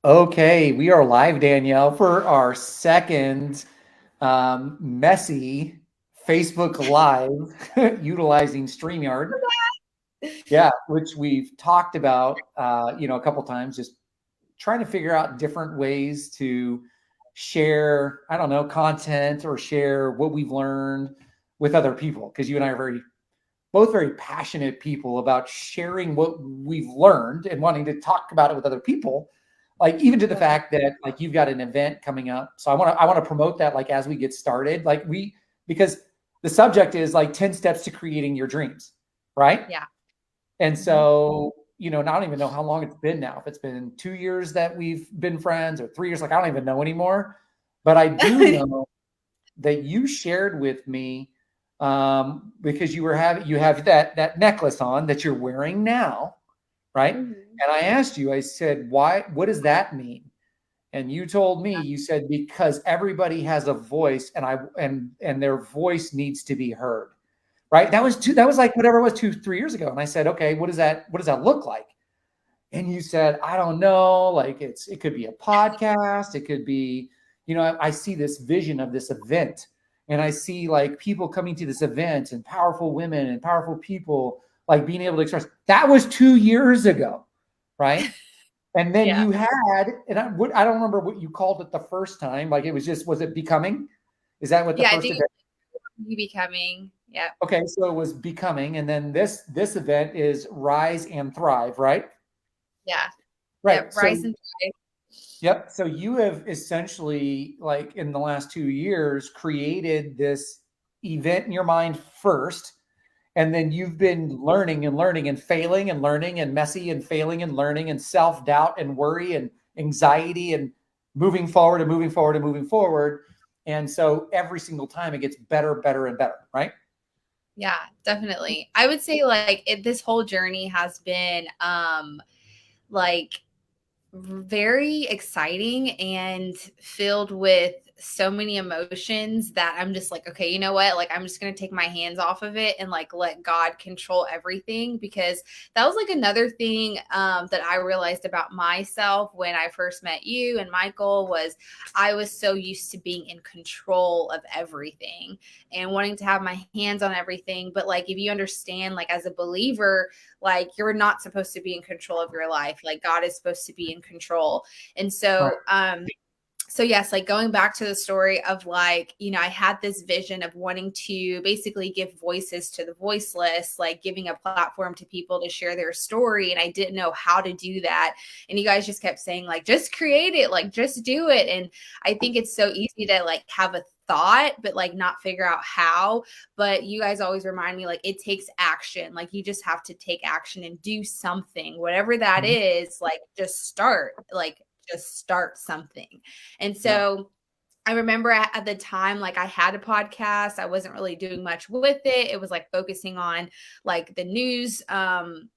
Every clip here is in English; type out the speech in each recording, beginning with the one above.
Okay, we are live, Danielle, for our second messy Facebook Live utilizing StreamYard. Yeah, which we've talked about, a couple times, just trying to figure out different ways to share, I don't know, content or share what we've learned with other people. Because you and I are both very passionate people about sharing what we've learned and wanting to talk about it with other people, like even to the Yeah. fact that like you've got an event coming up, so I want to promote that, like as we get started, because the subject is like 10 steps to creating your dreams, right? Yeah. And hmm so, I don't even know how long it's been now, if it's been 2 years that we've been friends or 3 years, like I don't even know anymore, but I do know that you shared with me, because you have that necklace on that you're wearing now, right? hmm And I asked you, I said, why? What does that mean? And you told me, you said, because everybody has a voice, and their voice needs to be heard, right? That was like whatever it was 2 3 years ago, and I said, okay, what does that look like? And you said, I don't know, like it could be a podcast, it could be, I see this vision of this event, and I see like people coming to this event and powerful women and powerful people like being able to express. That was 2 years ago, right? And then Yeah. you had, and I don't remember what you called it the first time. Like it was just, was it becoming? Is that what the Yeah. I first think event? you becoming. Yeah. Okay, so it was becoming, and then this event is rise and thrive, right? Yeah. Right. Yep. So Rise and thrive. yep. So you have essentially, like in the last 2 years, created this event in your mind first, and then you've been learning and learning and failing and learning and messy and failing and learning and self doubt and worry and anxiety and moving forward and moving forward and moving forward. And so every single time it gets better, better, and better, right? Yeah, definitely. I would say like this whole journey has been like very exciting and filled with so many emotions that I'm just like, okay, you know what? Like, I'm just going to take my hands off of it and like let God control everything, because that was like another thing that I realized about myself when I first met you and Michael was I was so used to being in control of everything and wanting to have my hands on everything. But like, if you understand, like, as a believer, like you're not supposed to be in control of your life. Like God is supposed to be in control. And Right. so yes, like going back to the story of like, I had this vision of wanting to basically give voices to the voiceless, like giving a platform to people to share their story. And I didn't know how to do that. And you guys just kept saying like, just create it, like just do it. And I think it's so easy to like have a thought, but like not figure out how. But you guys always remind me like it takes action. Like you just have to take action and do something, whatever that Mhm. is, like just start something. And Yeah. so I remember at the time, like I had a podcast. I wasn't really doing much with it. It was like focusing on like the news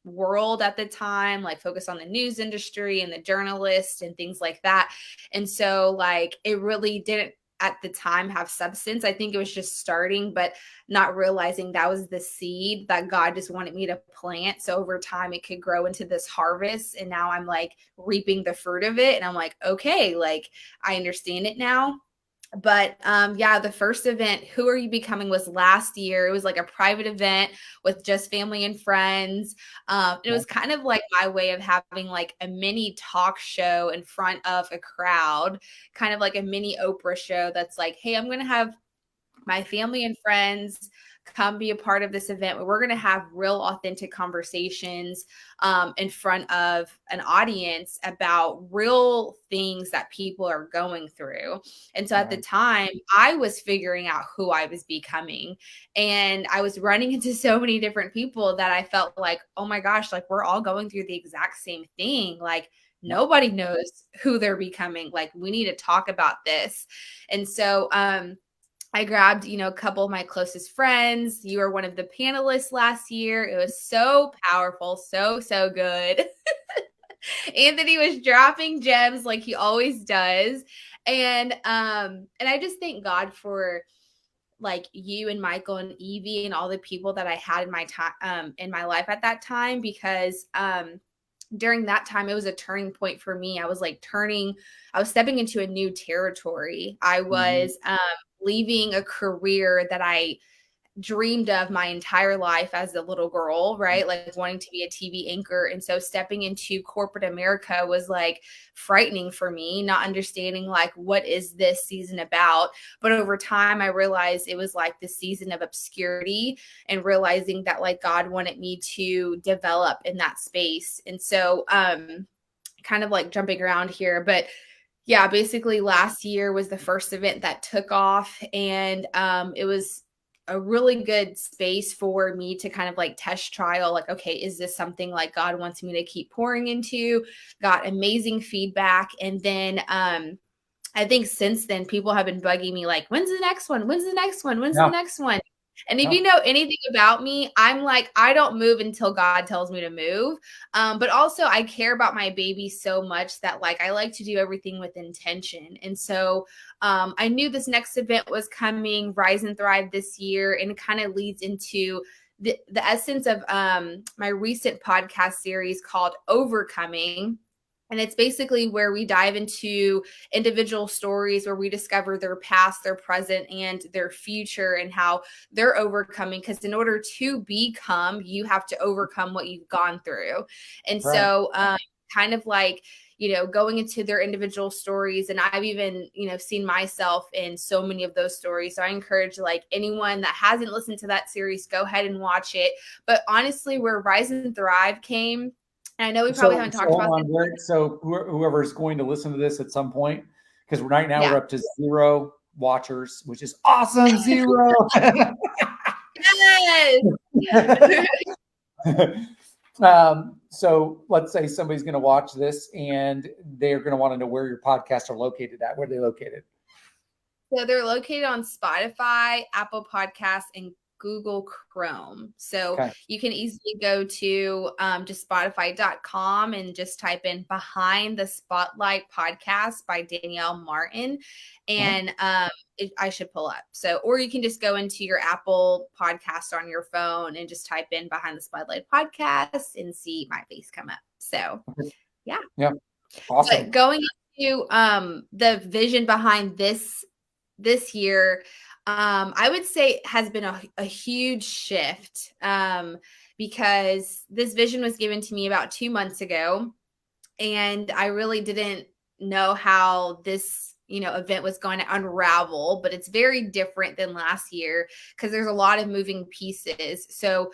world at the time, like focus on the news industry and the journalists and things like that. And so like it really didn't at the time have substance. I think it was just starting, but not realizing that was the seed that God just wanted me to plant. So over time it could grow into this harvest. And now I'm like reaping the fruit of it. And I'm like, okay, like I understand it now. But yeah, the first event, Who Are You Becoming, was last year. It was like a private event with just family and friends. It was kind of like my way of having like a mini talk show in front of a crowd, kind of like a mini Oprah show that's like, hey, I'm going to have my family and friends come be a part of this event where we're going to have real authentic conversations in front of an audience about real things that people are going through. And so at the Right. time I was figuring out who I was becoming, and I was running into so many different people that I felt like, oh my gosh, like we're all going through the exact same thing. Like Yeah. nobody knows who they're becoming. Like we need to talk about this. And so I grabbed, a couple of my closest friends. You were one of the panelists last year. It was so powerful, so, so good. Anthony was dropping gems like he always does. And I just thank God for like you and Michael and Evie and all the people that I had in my time in my life at that time, because during that time, it was a turning point for me. I was stepping into a new territory. I was leaving a career that I dreamed of my entire life as a little girl, right? Like wanting to be a TV anchor. And so stepping into corporate America was like frightening for me, not understanding like, what is this season about? But over time, I realized it was like the season of obscurity, and realizing that like God wanted me to develop in that space. And so, kind of like jumping around here, but yeah, basically last year was the first event that took off, and it was a really good space for me to kind of like test trial, like, okay, is this something like God wants me to keep pouring into? Got amazing feedback. And then I think since then people have been bugging me like, when's the next one? When's the next one? When's the next one? And if you know anything about me, I'm like, I don't move until God tells me to move. But also I care about my baby so much that like, I like to do everything with intention. And so I knew this next event was coming, Rise and Thrive this year, and it kind of leads into the essence of my recent podcast series called Overcoming. And it's basically where we dive into individual stories where we discover their past, their present, and their future, and how they're overcoming. Because in order to become, you have to overcome what you've gone through. And so kind of like, going into their individual stories. And I've even, seen myself in so many of those stories. So I encourage like anyone that hasn't listened to that series, go ahead and watch it. But honestly, where Rise and Thrive came, and I know we probably haven't talked about this. So whoever's going to listen to this at some point, because right now we're up to 0 watchers, which is awesome. 0. Yes. So let's say somebody's going to watch this and they're going to want to know where your podcasts are located at. Where are they located? So they're located on Spotify, Apple Podcasts, and Google Chrome. So you can easily go to just Spotify.com and just type in Behind the Spotlight Podcast by Danielle Martin. And I should pull up. So, or you can just go into your Apple podcast on your phone and just type in Behind the Spotlight Podcast and see my face come up. So yeah. Awesome. But going into the vision behind this year, I would say has been a huge shift, because this vision was given to me about 2 months ago, and I really didn't know how this event was going to unravel, but it's very different than last year because there's a lot of moving pieces. So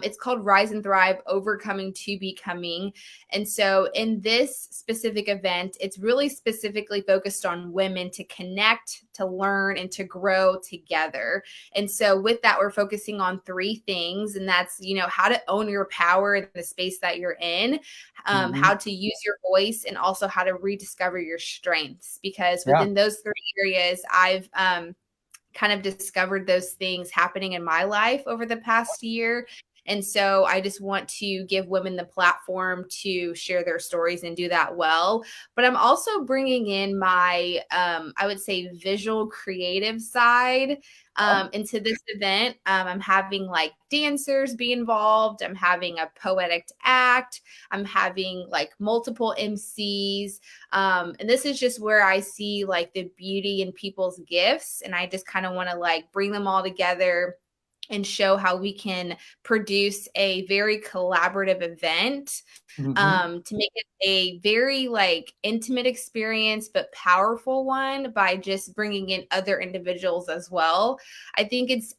it's called Rise and Thrive, Overcoming to Becoming. And so in this specific event, it's really specifically focused on women to connect, to learn, and to grow together. And so with that, we're focusing on 3 things, and that's, how to own your power in the space that you're in, how to use your voice, and also how to rediscover your strengths. Because within those 3 areas, I've kind of discovered those things happening in my life over the past year. And so I just want to give women the platform to share their stories and do that well. But I'm also bringing in my, I would say, visual creative side into this event. I'm having like dancers be involved. I'm having a poetic act. I'm having like multiple MCs. And this is just where I see like the beauty in people's gifts. And I just kind of want to like bring them all together and show how we can produce a very collaborative event, to make it a very like intimate experience, but powerful one by just bringing in other individuals as well. I think it's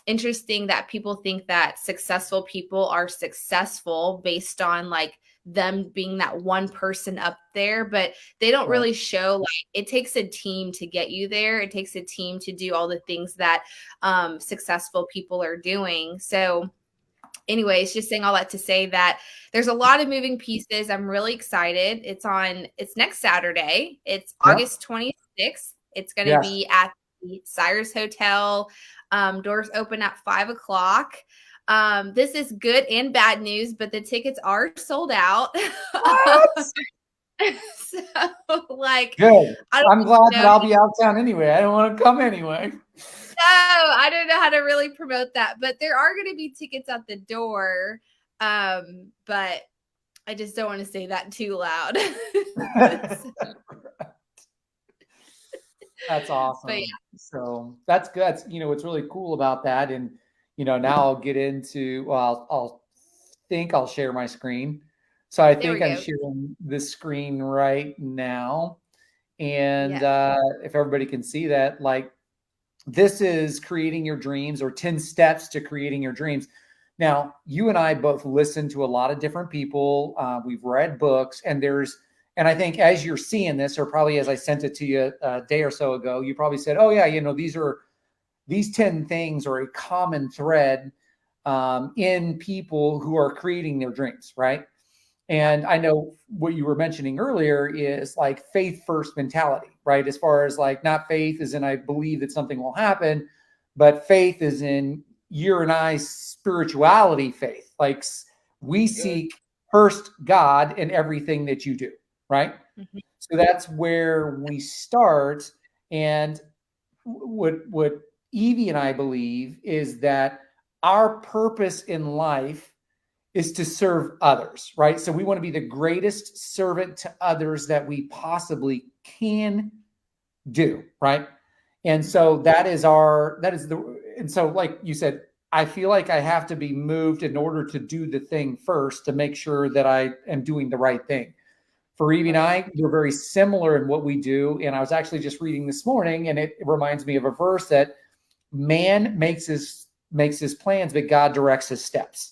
interesting that people think that successful people are successful based on like them being that one person up there, but they don't really show like it takes a team to get you there. It takes a team to do all the things that successful people are doing. So anyways, just saying all that to say that there's a lot of moving pieces. I'm really excited. It's next Saturday. It's August 26th. It's going to be at the Cyrus Hotel. Doors open at 5:00. This is good and bad news, but the tickets are sold out. So like, good. I'm glad that I'll be out of town anyway. I don't want to come anyway. No, I don't know how to really promote that, but there are going to be tickets at the door. But I just don't want to say that too loud. That's But awesome. So that's good. That's, what's really cool about that. And, now I'll get into, well, I'll think I'll share my screen. So I there we think I'm go. sharing the screen right now. Yeah. And if everybody can see that, like, this is creating your dreams, or 10 steps to creating your dreams. Now, you and I both listen to a lot of different people. We've read books, and I think as you're seeing this, or probably as I sent it to you a day or so ago, you probably said, oh yeah, these 10 things are a common thread in people who are creating their dreams, right? And I know what you were mentioning earlier is like faith first mentality, right? As far as like, not faith as in I believe that something will happen, but faith is in you and I's spirituality faith. Like, we seek first God in everything that you do, right? Mhm. So that's where we start. And what Evie and I believe is that our purpose in life is to serve others, right? So we want to be the greatest servant to others that we possibly can do, right? And so and so like you said, I feel like I have to be moved in order to do the thing first to make sure that I am doing the right thing. For Evie and I, we're very similar in what we do. And I was actually just reading this morning, and it reminds me of a verse that man makes his plans, but God directs his steps.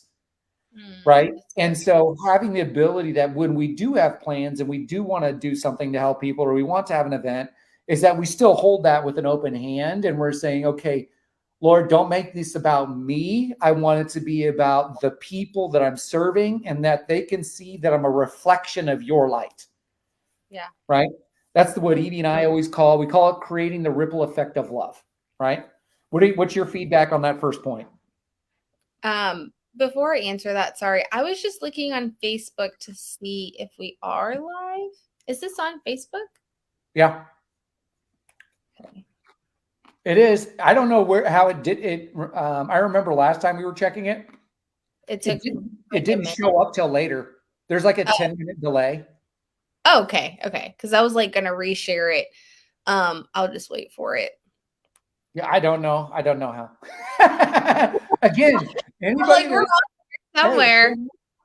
Right. That's And good. so having the ability that when we do have plans and we do want to do something to help people, or we want to have an event, is that we still hold that with an open hand, and we're saying, okay, Lord, don't make this about me. I want it to be about the people that I'm serving, and that they can see that I'm a reflection of your light. Yeah. Right. That's what Evie and I always we call it creating the ripple effect of love. Right. What's your feedback on that first point? Before I answer that, sorry, I was just looking on Facebook to see if we are live. Is this on Facebook? Yeah. Okay. It is. I don't know how it did it. I remember last time we were checking it. It It took didn't. It like a didn't minute. show up till later. There's like a Oh, 10-minute delay. okay, okay. Because I was like gonna reshare it. I'll just wait for it. Yeah, I don't know. I don't know how. Again, We're anybody like, we're that on hey, somewhere.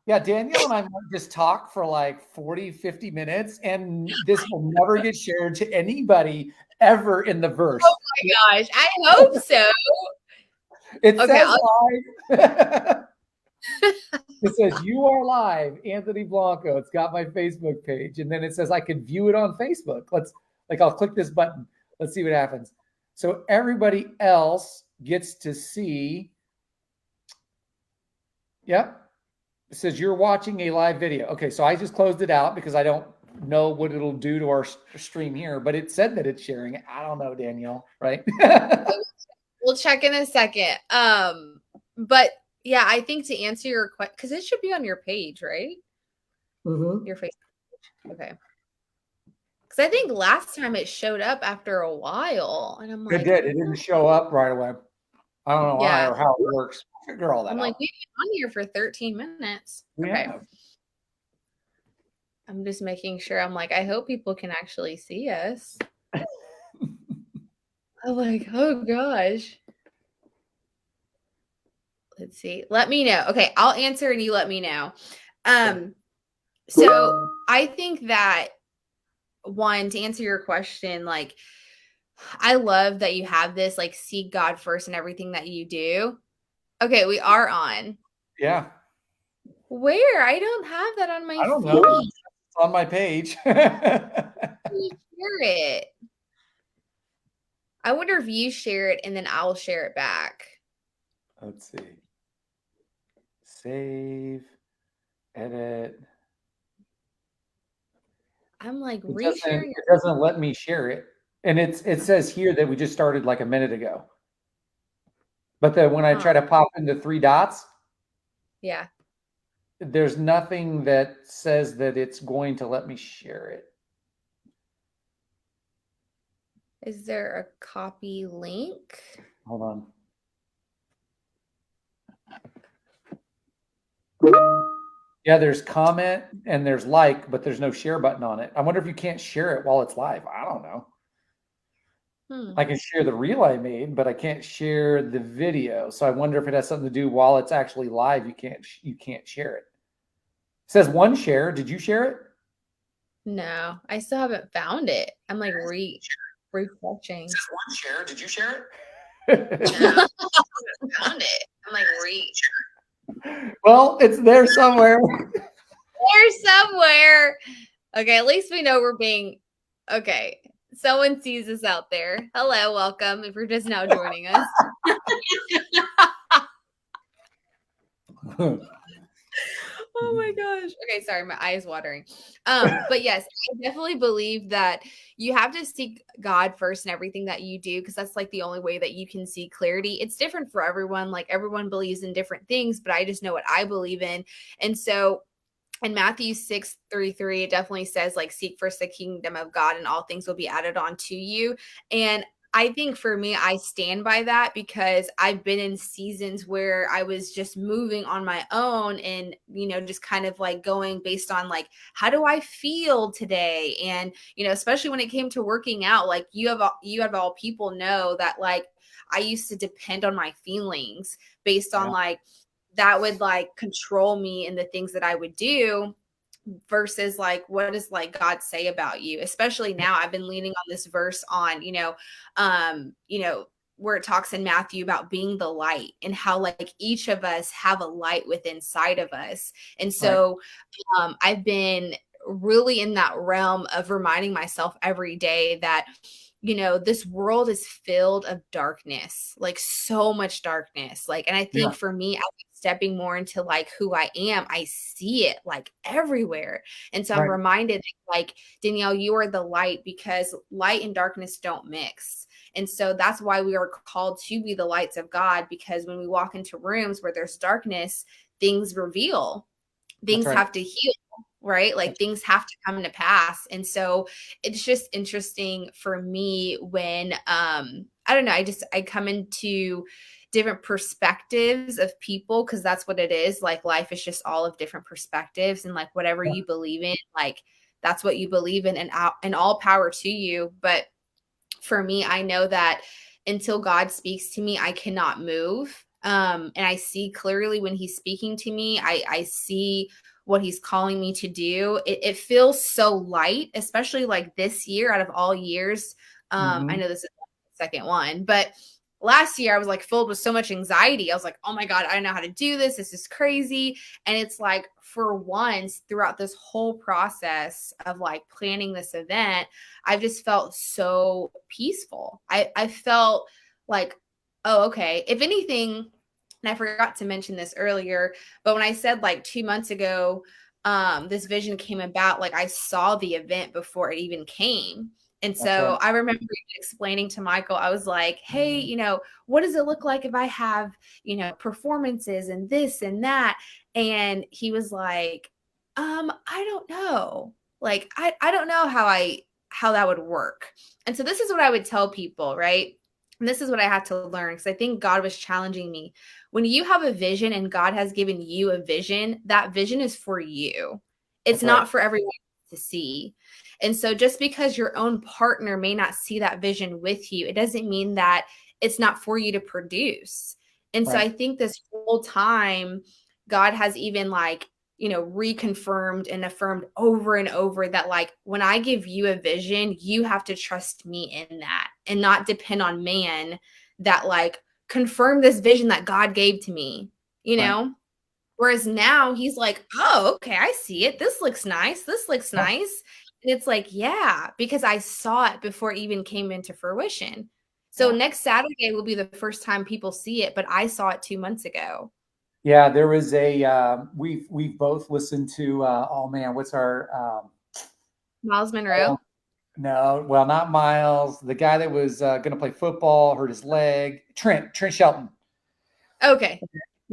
yeah, Danielle and I might just talk for like 40, 50 minutes, and this will never get shared to anybody ever in the Oh verse. my gosh, I hope so. It Okay, says live. It says you are live, Anthony Blanco. It's got my Facebook page, and then it says I can view it on Facebook. I'll click this button. Let's see what happens. So everybody else gets to see. Yep. It says you're watching a live video. Okay, so I just closed it out because I don't know what it'll do to our stream here, but it said that it's sharing it. I don't know, Danielle, right? we'll check in a second. But yeah, I think to answer your question, because it should be on your page, right? Mm-hmm. Your Facebook page. Okay. Because I think last time it showed up after a while, and I'm It like, did. It didn't show up right away. I don't know why yeah. or how it works. Figure all that I'm like, out. we've been on here for 13 minutes. Okay. Yeah. I'm just making sure. I'm like, I hope people can actually see us. I'm like, oh gosh. Let's see. Let me know. Okay, I'll answer and you let me know. So I think that one, to answer your question, like I love that you have this like seek God first in everything that you do. Okay, we are on. Yeah. Where? I don't have that on my I don't know. feed. It's on my page. You share it. I wonder if you share it and then I'll share it back. Let's see. Save, edit. I'm like It doesn't resharing. it doesn't let me share it. And it says here that we just started like a minute ago. But then when I Huh. try to pop into three dots, Yeah. there's nothing that says that it's going to let me share it. Is there a copy link? Hold on. Yeah, there's comment and there's like, but there's no share button on it. I wonder if you can't share it while it's live. I don't know. I can share the reel I made, but I can't share the video. So I wonder if it has something to do while it's actually live. You can't share it. It says one share. Did you share it? No, I still haven't found it. I'm like It refreshing. says one share. Did you share it? No, I found it. I'm like Well, it's there somewhere. there somewhere. Okay, at least we know we're being okay. Someone sees us out there. Hello, welcome. If you're just now joining us. Oh my gosh. Okay, sorry, my eyes watering. But yes, I definitely believe that you have to seek God first in everything that you do because that's like the only way that you can see clarity. It's different for everyone. Like everyone believes in different things, but I just know what I believe in. And so in Matthew 6:33, it definitely says, like, seek first the kingdom of God and all things will be added on to you. And I think for me, I stand by that because I've been in seasons where I was just moving on my own and, just kind of like going based on like, how do I feel today? And, especially when it came to working out, like you have all people know that like I used to depend on my feelings based on Yeah, like, that would like control me in the things that I would do versus like what does like God say about you, especially now I've been leaning on this verse on where it talks in Matthew about being the light and how like each of us have a light within inside of us. And right. so I've been really in that realm of reminding myself every day that this world is filled of darkness, like so much darkness. Like, and I think Yeah, for me, stepping more into like who I am, I see it like everywhere. And so I'm right. reminded like, Danielle, you are the light because light and darkness don't mix. And so that's why we are called to be the lights of God, because when we walk into rooms where there's darkness, things reveal, That's things right. have to heal, right? Like That's things have to come to pass. And so it's just interesting for me when I don't know, I come into different perspectives of people because that's what it is. Like life is just all of different perspectives, and like whatever yeah, you believe in, like that's what you believe in, and all power to you. But for me, I know that until God speaks to me, I cannot move. And I see clearly when he's speaking to me, I see what he's calling me to do. It feels so light, especially like this year out of all years. I hmm know this is the second one, but last year I was like filled with so much anxiety. I was like, oh my God, I don't know how to do this. This is crazy. And it's like for once throughout this whole process of like planning this event, I've just felt so peaceful. I felt like, oh, okay. If anything, and I forgot to mention this earlier, but when I said like 2 months ago, this vision came about, like I saw the event before it even came. And That's right. so I remember explaining to Michael, I was like, hey, what does it look like if I have, performances and this and that? And he was like, I don't know. Like, I don't know how that would work. And so this is what I would tell people, right? And this is what I had to learn because I think God was challenging me. When you have a vision and God has given you a vision, that vision is for you. It's That's right. not for everyone to see. And so just because your own partner may not see that vision with you, it doesn't mean that it's not for you to produce. And so Right. I think this whole time, God has even like, reconfirmed and affirmed over and over that like when I give you a vision, you have to trust me in that and not depend on man that like confirm this vision that God gave to me, you Right. know? Whereas now he's like, oh, okay, I see it. This looks nice. This looks Yeah. nice. And it's like, yeah, because I saw it before it even came into fruition. So Yeah. next Saturday will be the first time people see it, but I saw it 2 months ago. Yeah, there was a we've both listened to oh man, what's our Miles oh, Monroe. no, well, not Miles, the guy that was going to play football, hurt his leg, Trent Shelton. Okay.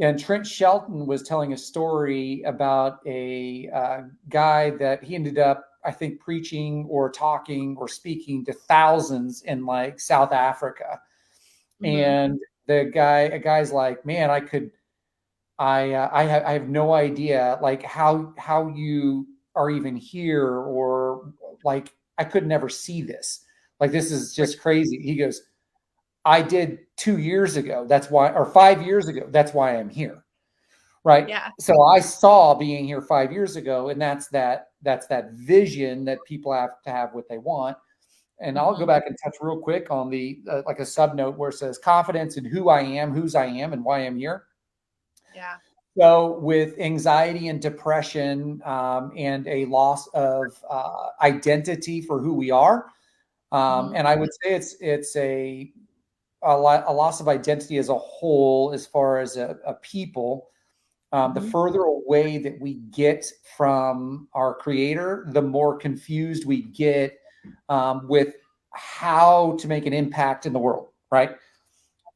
And Trent Shelton was telling a story about a guy that he ended up, I think, preaching or talking or speaking to thousands in like South Africa. Mm-hmm. And a guy's like, man, I could I have no idea like how you are even here, or like I could never see this. Like this is Right. just crazy. He goes, I did 2 years ago. That's why, or 5 years ago. That's why I'm here. Right. Yeah. So I saw being here 5 years ago, and that's that vision that people have to have what they want. And I'll go Mm-hmm. back and touch real quick on the like a sub note where it says confidence in who I am, whose I am, and why I'm here. Yeah. So with anxiety and depression, and a loss of identity for who we are, Mm-hmm. and I would say it's a loss of identity as a whole, as far as a people. The Mm-hmm. further away that we get from our creator, the more confused we get with how to make an impact in the world, right?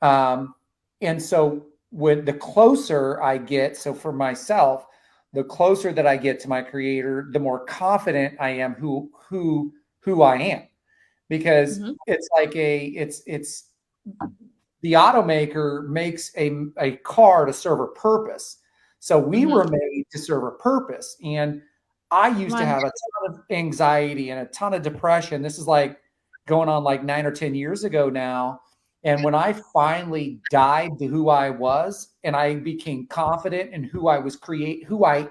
And so when the closer I get, so for myself, the closer that I get to my creator, the more confident I am who I am. Because Mm-hmm. it's like it's the automaker makes a car to serve a purpose. So we Mm-hmm. were made to serve a purpose. And I Come used to on. have a ton of anxiety and a ton of depression. This is like going on like 9 or 10 years ago now. And when I finally died to who I was, and I became confident in who I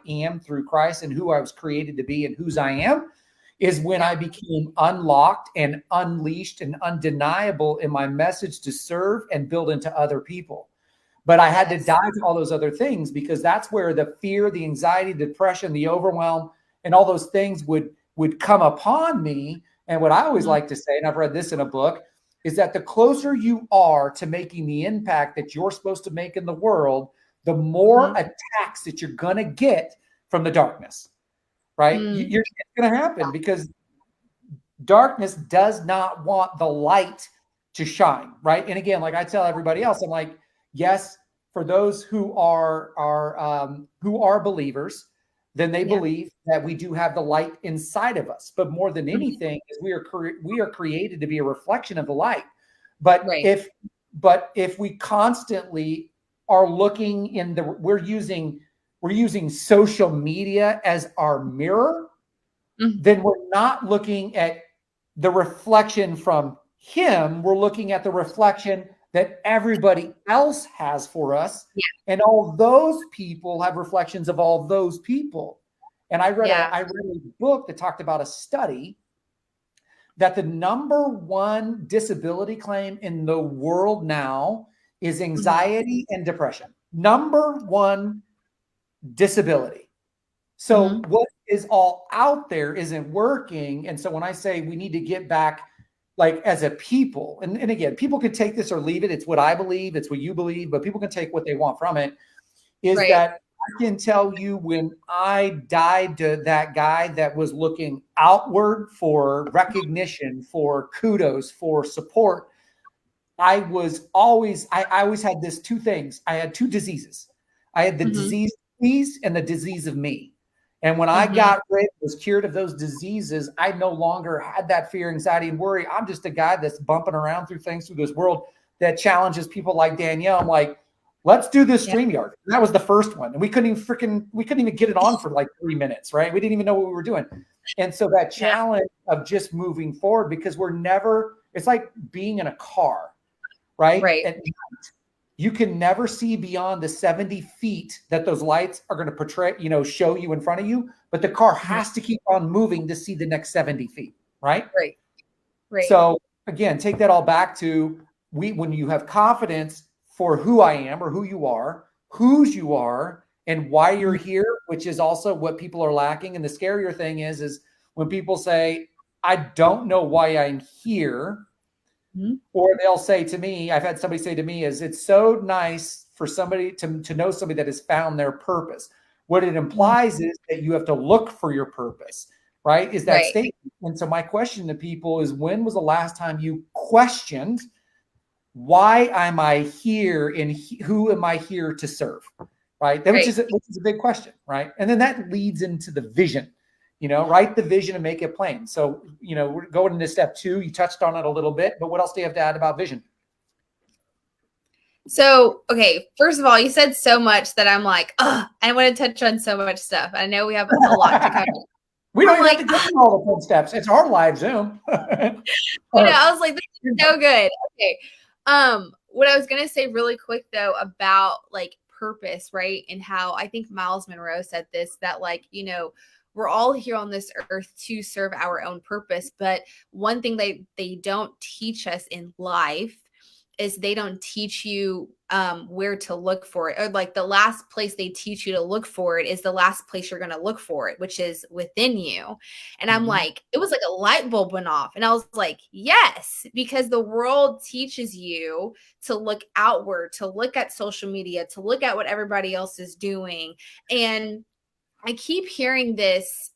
am through Christ, and who I was created to be, and whose I am, is when Yeah. I became unlocked and unleashed and undeniable in my message to serve and build into other people. But I had to Yes. die to all those other things, because that's where the fear, the anxiety, the depression, the overwhelm, and all those things would come upon me. And what I always Mm-hmm. like to say, and I've read this in a book, is that the closer you are to making the impact that you're supposed to make in the world, the more Mm-hmm. attacks that you're going to get from the darkness, right? Mm. It's going to happen, because darkness does not want the light to shine, right? And again, like I tell everybody else, I'm like, yes, for those who are believers, then they Yeah. believe that we do have the light inside of us. But more than Mhm. anything, is we are created to be a reflection of the light. But Right. if we constantly are looking in the we're using social media as our mirror, Mhm. then we're not looking at the reflection from him. We're looking at the reflection that everybody else has for us. Yeah. And all those people have reflections of all those people. And Yeah. I read a book that talked about a study that the number one disability claim in the world now is Mhm. anxiety and depression. Number one disability. So Mhm. what is all out there isn't working. And so when I say we need to get back, like as a people, and again, people can take this or leave it. It's what I believe, it's what you believe, but people can take what they want from it. Is Right. that I can tell you, when I died to that guy that was looking outward for recognition, for kudos, for support, I always had this two things. I had two diseases. I had the Mhm. disease of disease and the disease of me. And when I Mhm. got rid, was cured of those diseases, I no longer had that fear, anxiety, and worry. I'm just a guy that's bumping around through things through this world that challenges people like Danielle. I'm like, let's do this Yeah. StreamYard. And that was the first one. And we couldn't even get it on for like 3 minutes, right? We didn't even know what we were doing. And so that Yeah. challenge of just moving forward, because it's like being in a car, right? Right. And you can never see beyond the 70 feet that those lights are going to portray, show you in front of you. But the car Mhm. has to keep on moving to see the next 70 feet, right? Right. Right. So again, take that all back to when you have confidence for who I am, or who you are, whose you are, and why you're Mhm. here, which is also what people are lacking. And the scarier thing is when people say, I don't know why I'm here. Mhm. Or they'll say to me, I've had somebody say to me, is it's so nice for somebody to know somebody that has found their purpose. What it Mhm. implies is that you have to look for your purpose, right? Is that Right. statement. And so my question to people is, when was the last time you questioned, why am I here, and who am I here to serve? Right. That, Right. which is a big question. Right. And then that leads into the vision, write the vision and make it plain. So, we're going into step 2. You touched on it a little bit, but what else do you have to add about vision? So, okay, first of all, you said so much that I'm like, oh, I want to touch on so much stuff. I know we have a lot to cover. We don't I'm even have like, to go through all the footsteps. It's our live Zoom. I was like, this is so good. Okay. What I was gonna say really quick though about like purpose, right? And how I think Miles Monroe said this, that like, we're all here on this earth to serve our own purpose. But one thing they don't teach us in life is they don't teach you where to look for it, or like the last place they teach you to look for it is the last place you're going to look for it, which is within you. And I'm like, it was like a light bulb went off, and I was like, yes, because the world teaches you to look outward, to look at social media, to look at what everybody else is doing. And I keep hearing this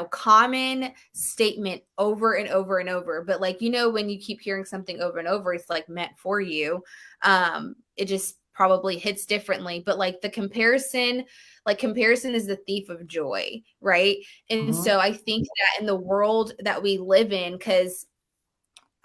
common statement over and over and over. But like, when you keep hearing something over and over, it's like meant for you. It just probably hits differently. But like comparison is the thief of joy, right? And so I think that in the world that we live in, because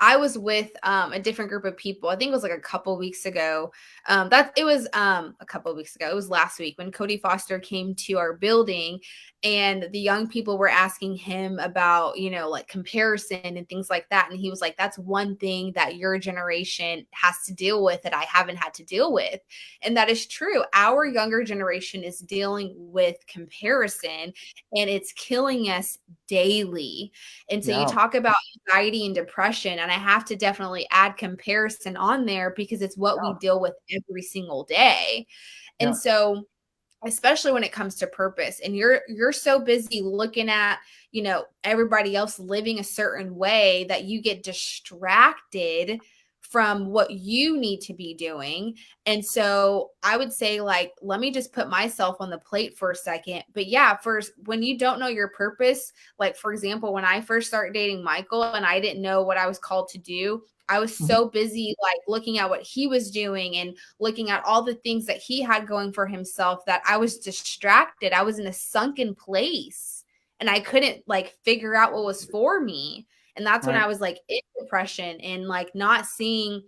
I was with a different group of people. I think it was like a couple weeks ago. It was a couple of weeks ago. It was last week when Cody Foster came to our building, and the young people were asking him about, like comparison and things like that. And he was like, "That's one thing that your generation has to deal with that I haven't had to deal with," and that is true. Our younger generation is dealing with comparison, and it's killing us daily. And so you talk about anxiety and depression, and I have to definitely add comparison on there because it's what we deal with every single day. And so especially when it comes to purpose, and you're so busy looking at, everybody else living a certain way that you get distracted from what you need to be doing. And so I would say, like, let me just put myself on the plate for a second. But yeah, first, when you don't know your purpose, like for example, when I first started dating Michael and I didn't know what I was called to do, I was so busy like looking at what he was doing and looking at all the things that he had going for himself that I was distracted. I was in a sunken place and I couldn't like figure out what was for me. And that's when I was like in depression and like not seeing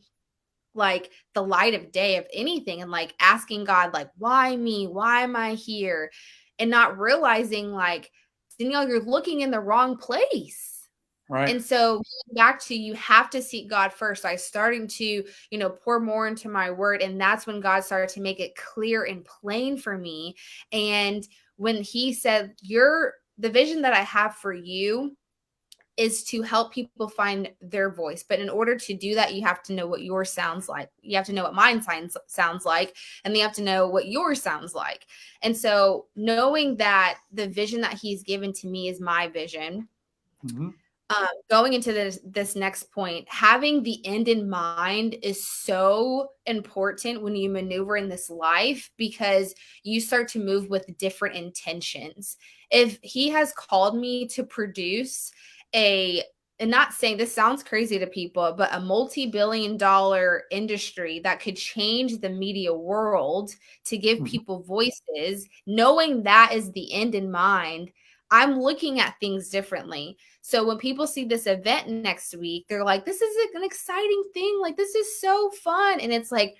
like the light of day of anything, and like asking God, like, why me? Why am I here? And not realizing, like, Danielle, you're looking in the wrong place. Right. And so back to, you have to seek God first. I starting to, pour more into my word. And that's when God started to make it clear and plain for me. And when he said, the vision that I have for you is to help people find their voice. But in order to do that, you have to know what yours sounds like. You have to know what mine sounds like, and you have to know what yours sounds like. And so knowing that the vision that he's given to me is my vision, going into this next point, having the end in mind is so important when you maneuver in this life, because you start to move with different intentions. If he has called me to produce and not saying this sounds crazy to people, but a multi-billion-dollar industry that could change the media world to give people voices, knowing that is the end in mind, I'm looking at things differently. So when people see this event next week, they're like, this is an exciting thing. Like, this is so fun. And it's like,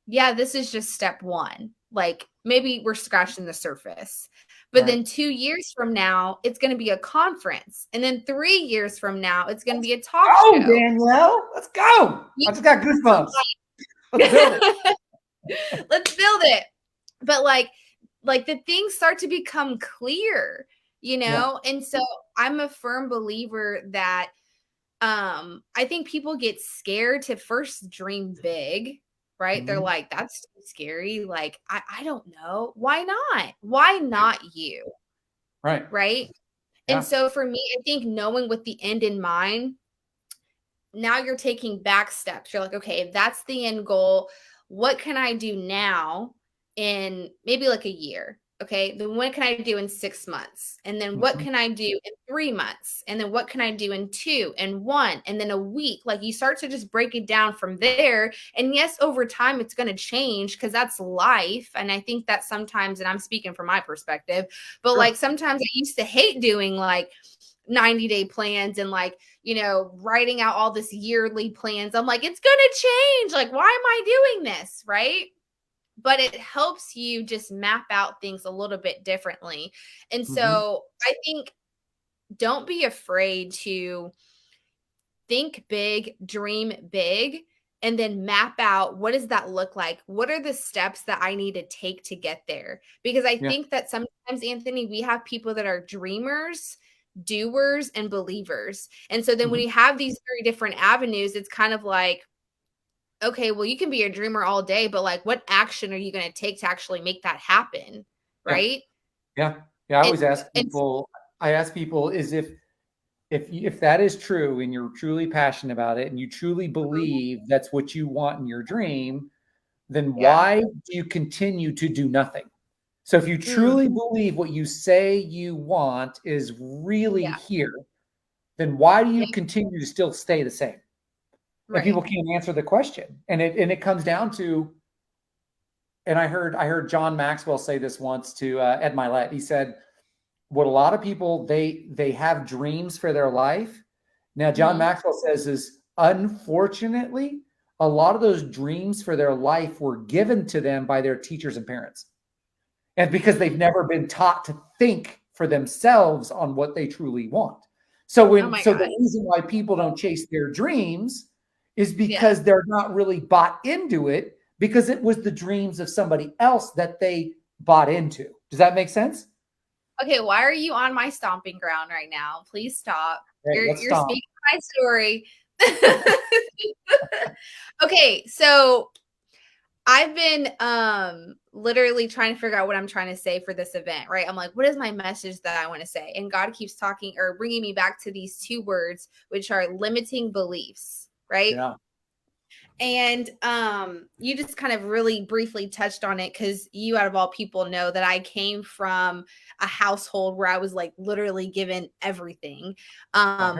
yeah, this is just step one. Like, maybe we're scratching the surface. But then 2 years from now, it's going to be a conference. And then 3 years from now, it's going to be a talk show. Oh, Danielle, let's go. I just got goosebumps. Let's build it. Let's build it. But like the things start to become clear, And so I'm a firm believer that I think people get scared to first dream big, right? They're like, that's too scary. Like, I don't know. Why not? Why not you? Right. Right. Yeah. And so for me, I think knowing with the end in mind, now you're taking back steps. You're like, okay, if that's the end goal, what can I do now in maybe like a year? Okay, then what can I do in 6 months? And then what can I do in 3 months? And then what can I do in 2 and 1 and then a week? Like, you start to just break it down from there. And yes, over time it's going to change because that's life. And I think that sometimes, and I'm speaking from my perspective, but like sometimes I used to hate doing like 90-day plans and like, writing out all this yearly plans. I'm like, it's going to change. Like, why am I doing this? Right. But it helps you just map out things a little bit differently. And so I think don't be afraid to think big, dream big, and then map out what does that look like? What are the steps that I need to take to get there? Because I think that sometimes, Anthony, we have people that are dreamers, doers, and believers. And so then when you have these 3 different avenues, it's kind of like, okay, well, you can be a dreamer all day, but like, what action are you going to take to actually make that happen? Right. Yeah. I always ask people, is if that is true and you're truly passionate about it and you truly believe that's what you want in your dream, then why do you continue to do nothing? So if you truly believe what you say you want is really here, then why do you continue to still stay the same? And people can't answer the question. And it comes down to, and I heard John Maxwell say this once to Ed Milet. He said, what a lot of people, they have dreams for their life. Now, John Maxwell says is, unfortunately, a lot of those dreams for their life were given to them by their teachers and parents. And because they've never been taught to think for themselves on what they truly want. So the reason why people don't chase their dreams is because they're not really bought into it, because it was the dreams of somebody else that they bought into. Does that make sense? Okay, why are you on my stomping ground right now? Please stop. Hey, you're speaking my story. Okay, so I've been literally trying to figure out what I'm trying to say for this event, right? I'm like, what is my message that I want to say? And God keeps talking or bringing me back to these 2 words, which are limiting beliefs, right? Yeah. And you just kind of really briefly touched on it, because you, out of all people, know that I came from a household where I was like literally given everything,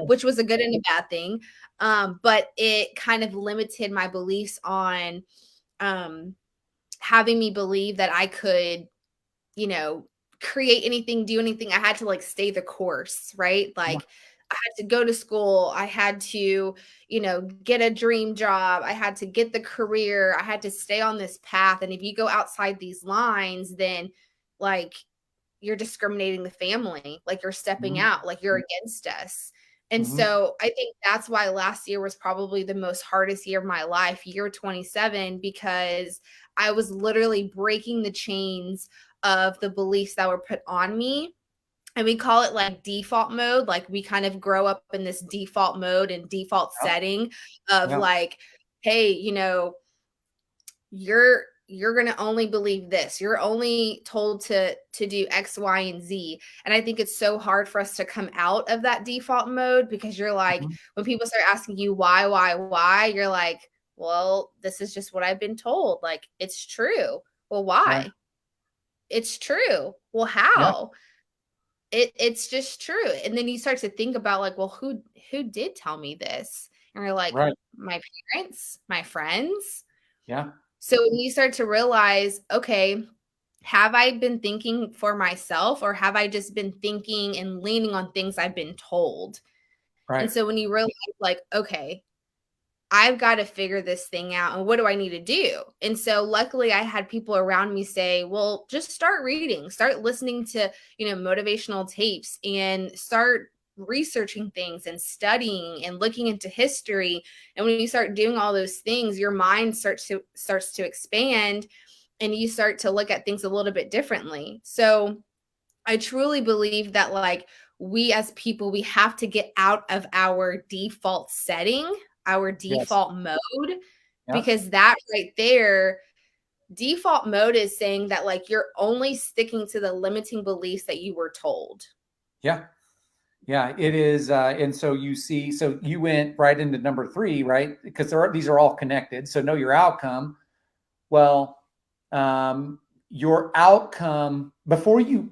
which was a good and a bad thing. But it kind of limited my beliefs on having me believe that I could, create anything, do anything. I had to like stay the course, right? Like I had to go to school. I had to, get a dream job. I had to get the career. I had to stay on this path. And if you go outside these lines, then like you're discriminating the family, like you're stepping out, like you're against us. And so I think that's why last year was probably the most hardest year of my life, year 27, because I was literally breaking the chains of the beliefs that were put on me. And we call it like default mode. Like we kind of grow up in this default mode and default setting of like, hey, you're going to only believe this. You're only told to do X, Y, and Z. And I think it's so hard for us to come out of that default mode, because you're like, when people start asking you why, you're like, well, this is just what I've been told. Like, it's true. Well, why? It's true. Well, how? It's just true. And then you start to think about like, well, who did tell me this? And you're like, my parents, my friends. Yeah. So when you start to realize, okay, have I been thinking for myself, or have I just been thinking and leaning on things I've been told? Right. And so when you realize like, okay, I've got to figure this thing out, and what do I need to do? And so luckily I had people around me say, well, just start reading, start listening to, motivational tapes, and start researching things and studying and looking into history. And when you start doing all those things, your mind starts to expand, and you start to look at things a little bit differently. So I truly believe that like we as people, we have to get out of our default setting, our default mode, because that right there, default mode is saying that like you're only sticking to the limiting beliefs that you were told. Yeah, it is. And so so you went right into number 3, right? Because these are all connected. So know your outcome. Well, your outcome before you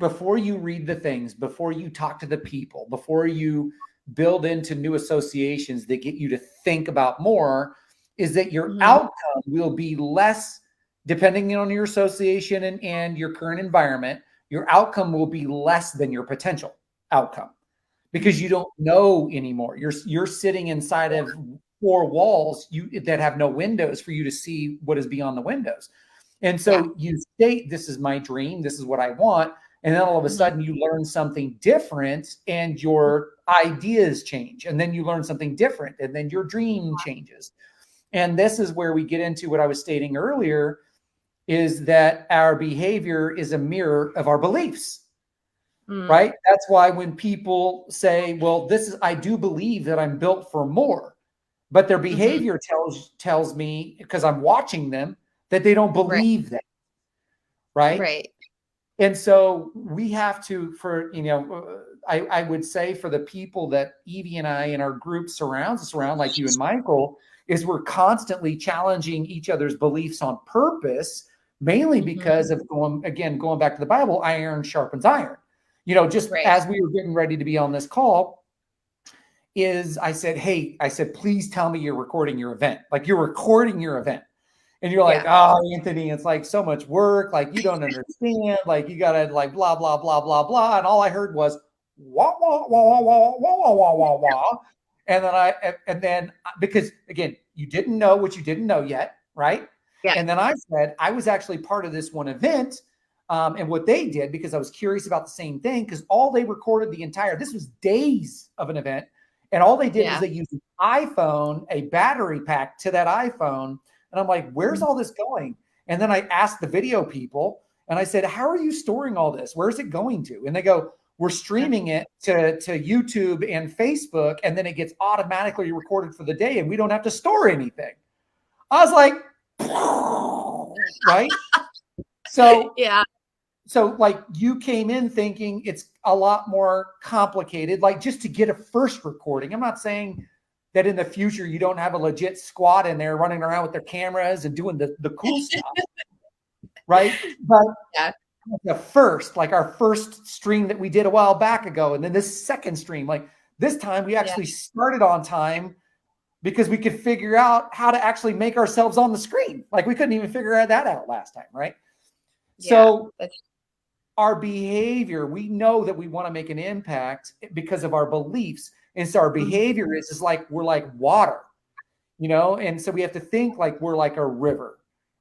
read the things, before you talk to the people, before you build into new associations that get you to think about more, is that your outcome will be less, depending on your association and your current environment, your outcome will be less than your potential outcome. because you don't know anymore. You're sitting inside of four walls that have no windows for you to see what is beyond the windows. And Yeah. so you state, this is my dream, this is what I want. And then all of a Mhm. sudden you learn something different and your ideas change. And then you learn something different and then your dream changes. And this is where we get into what I was stating earlier, is that our behavior is a mirror of our beliefs, Mm. right? That's why when people say, well, I do believe that I'm built for more, but their Mhm. behavior tells me, because I'm watching them, that they don't Right. believe that, right? Right. And so we have to, I would say for the people that Evie and I and our group surrounds us around, like you and Michael, is we're constantly challenging each other's beliefs on purpose, mainly Mhm. because of going back to the Bible, iron sharpens iron. Just Right. as we were getting ready to be on this call, hey, please tell me you're recording your event. Like you're recording your event. And you're like, Yeah. oh, Anthony, it's like so much work. Like you don't understand. Like you gotta like blah blah blah blah blah. And all I heard was wah wah wah wah wah wah wah wah wah. And then because again, you didn't know what you didn't know yet, right? Yeah. And then I said I was actually part of this one event. And what they did, because I was curious about the same thing, because all they recorded this was days of an event. And all they did was Yeah. they used an iPhone, a battery pack to that iPhone. And I'm like, where's Mhm. all this going? And then I asked the video people and I said, how are you storing all this? Where's it going to? And they go, we're Yeah. streaming it to YouTube and Facebook, and then it gets automatically recorded for the day, and we don't have to store anything. I was like, right? So Yeah. so like you came in thinking it's a lot more complicated, like just to get a first recording. I'm not saying that in the future you don't have a legit squad in there running around with their cameras and doing the cool stuff, right? But Yeah. like our first stream that we did a while back ago, and then this second stream, like this time we Yeah. actually started on time because we could figure out how to actually make ourselves on the screen. Like we couldn't even figure that out last time, right? Yeah. So our behavior, we know that we want to make an impact because of our beliefs. And so our Mhm. behavior is like we're like water, and so we have to think like we're like a river,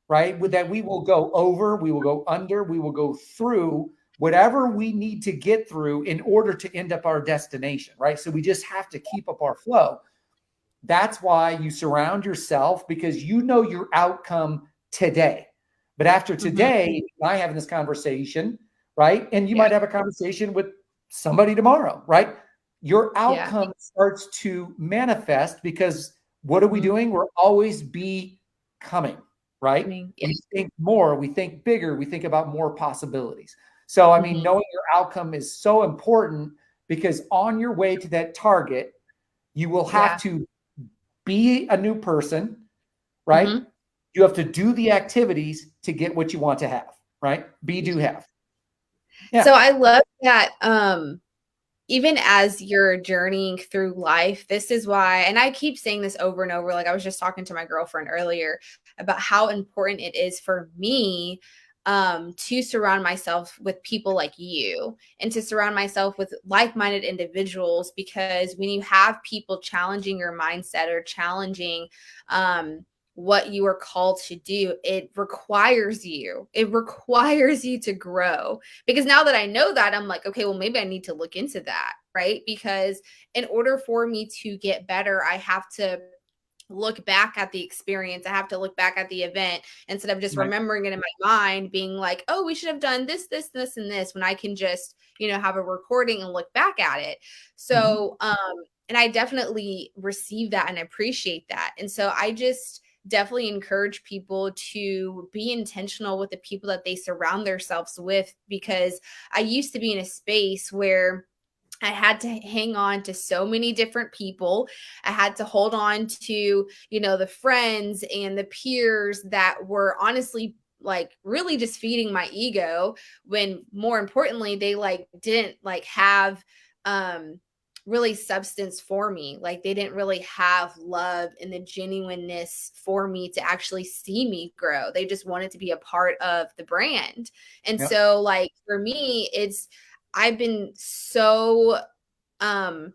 right? With that, we will go over, we will go under, we will go through whatever we need to get through in order to end up our destination, right? So we just have to keep up our flow. That's why you surround yourself, because you know your outcome today. But after Mhm. today, I having this conversation, right? And you Yeah. might have a conversation with somebody tomorrow, right? Your Yeah. outcome starts to manifest because what are we Mhm. doing? We're always becoming, I right? mean, yeah. We think more, we think bigger, we think about more possibilities. So, I mean, Mhm. knowing your outcome is so important, because on your way to that target, you will have Yeah. to be a new person, right? Mhm. You have to do the activities to get what you want to have, right? Be, do, have. So Yeah. I love that, even as you're journeying through life, this is why, and I keep saying this over and over, like I was just talking to my girlfriend earlier about how important it is for me to surround myself with people like you and to surround myself with like-minded individuals, because when you have people challenging your mindset or challenging what you are called to do, it requires you to grow. Because now that I know that, I'm like, okay, well, maybe I need to look into that, right? Because in order for me to get better, I have to look back at the experience. I have to look back at the event instead of just Right. remembering it in my mind, being like, oh, we should have done this, this, this, and this, when I can just, have a recording and look back at it. Mhm. So, and I definitely receive that and appreciate that. And so I just definitely encourage people to be intentional with the people that they surround themselves with, because I used to be in a space where I had to hang on to so many different people. I had to hold on to, the friends and the peers that were honestly like really just feeding my ego, when more importantly they like didn't like have um really substance for me. Like they didn't really have love and the genuineness for me to actually see me grow. They just wanted to be a part of the brand. And Yep. so like for me, I've been so um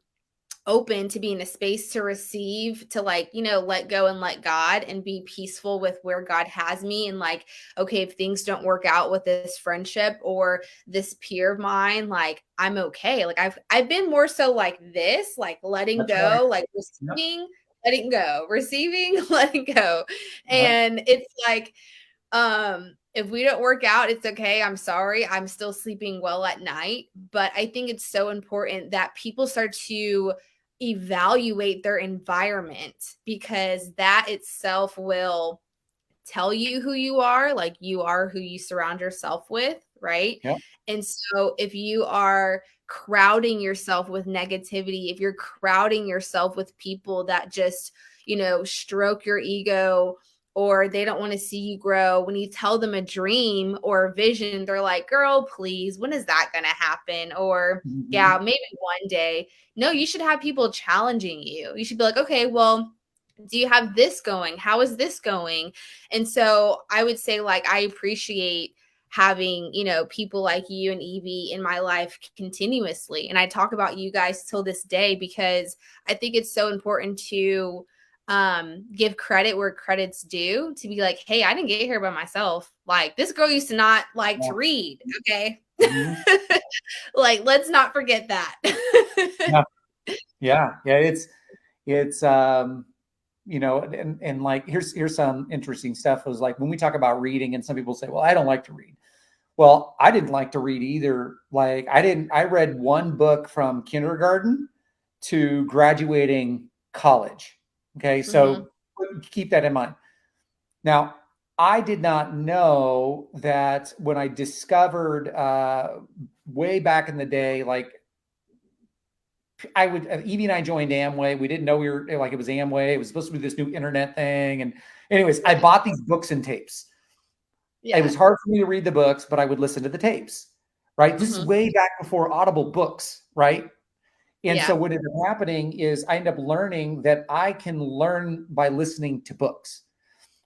open to be in a space to receive, to like, let go and let God and be peaceful with where God has me. And like, okay, if things don't work out with this friendship or this peer of mine, like I'm okay. Like I've been more so like this, like letting That's right. go, like Yep. receiving, letting go, receiving, letting go. Yep. And it's like, if we don't work out, it's okay. I'm sorry. I'm still sleeping well at night. But I think it's so important that people start to evaluate their environment, because that itself will tell you who you are. Like, you are who you surround yourself with, right? Yep. And so if you are crowding yourself with negativity, if you're crowding yourself with people that just, stroke your ego, or they don't want to see you grow, when you tell them a dream or a vision, they're like, girl, please, when is that going to happen? Or, Mhm. yeah, maybe one day. No, you should have people challenging you. You should be like, okay, well, do you have this going? How is this going? And so I would say, like, I appreciate having, people like you and Evie in my life continuously. And I talk about you guys till this day, because I think it's so important to give credit where credit's due, to be like, hey, I didn't get here by myself. Like, this girl used to not like Yeah. to read. Okay. Mhm. Like, let's not forget that. Yeah. Yeah. Yeah. It's and like here's some interesting stuff. It was like when we talk about reading, and some people say, well, I don't like to read. Well, I didn't like to read either. Like I read one book from kindergarten to graduating college. Okay. Hmm. So keep that in mind. Now, I did not know that when I discovered way back in the day, like I would, Evie and I joined Amway. We didn't know we were like, it was Amway. It was supposed to be this new internet thing. And anyways, I Yeah. bought these books and tapes. It was Yeah. hard for me to read the books, but I would listen to the tapes, right? This is Hmm. way back before Audible books, right? And so Yeah. what ended up happening is I ended up learning that I can learn by listening to books,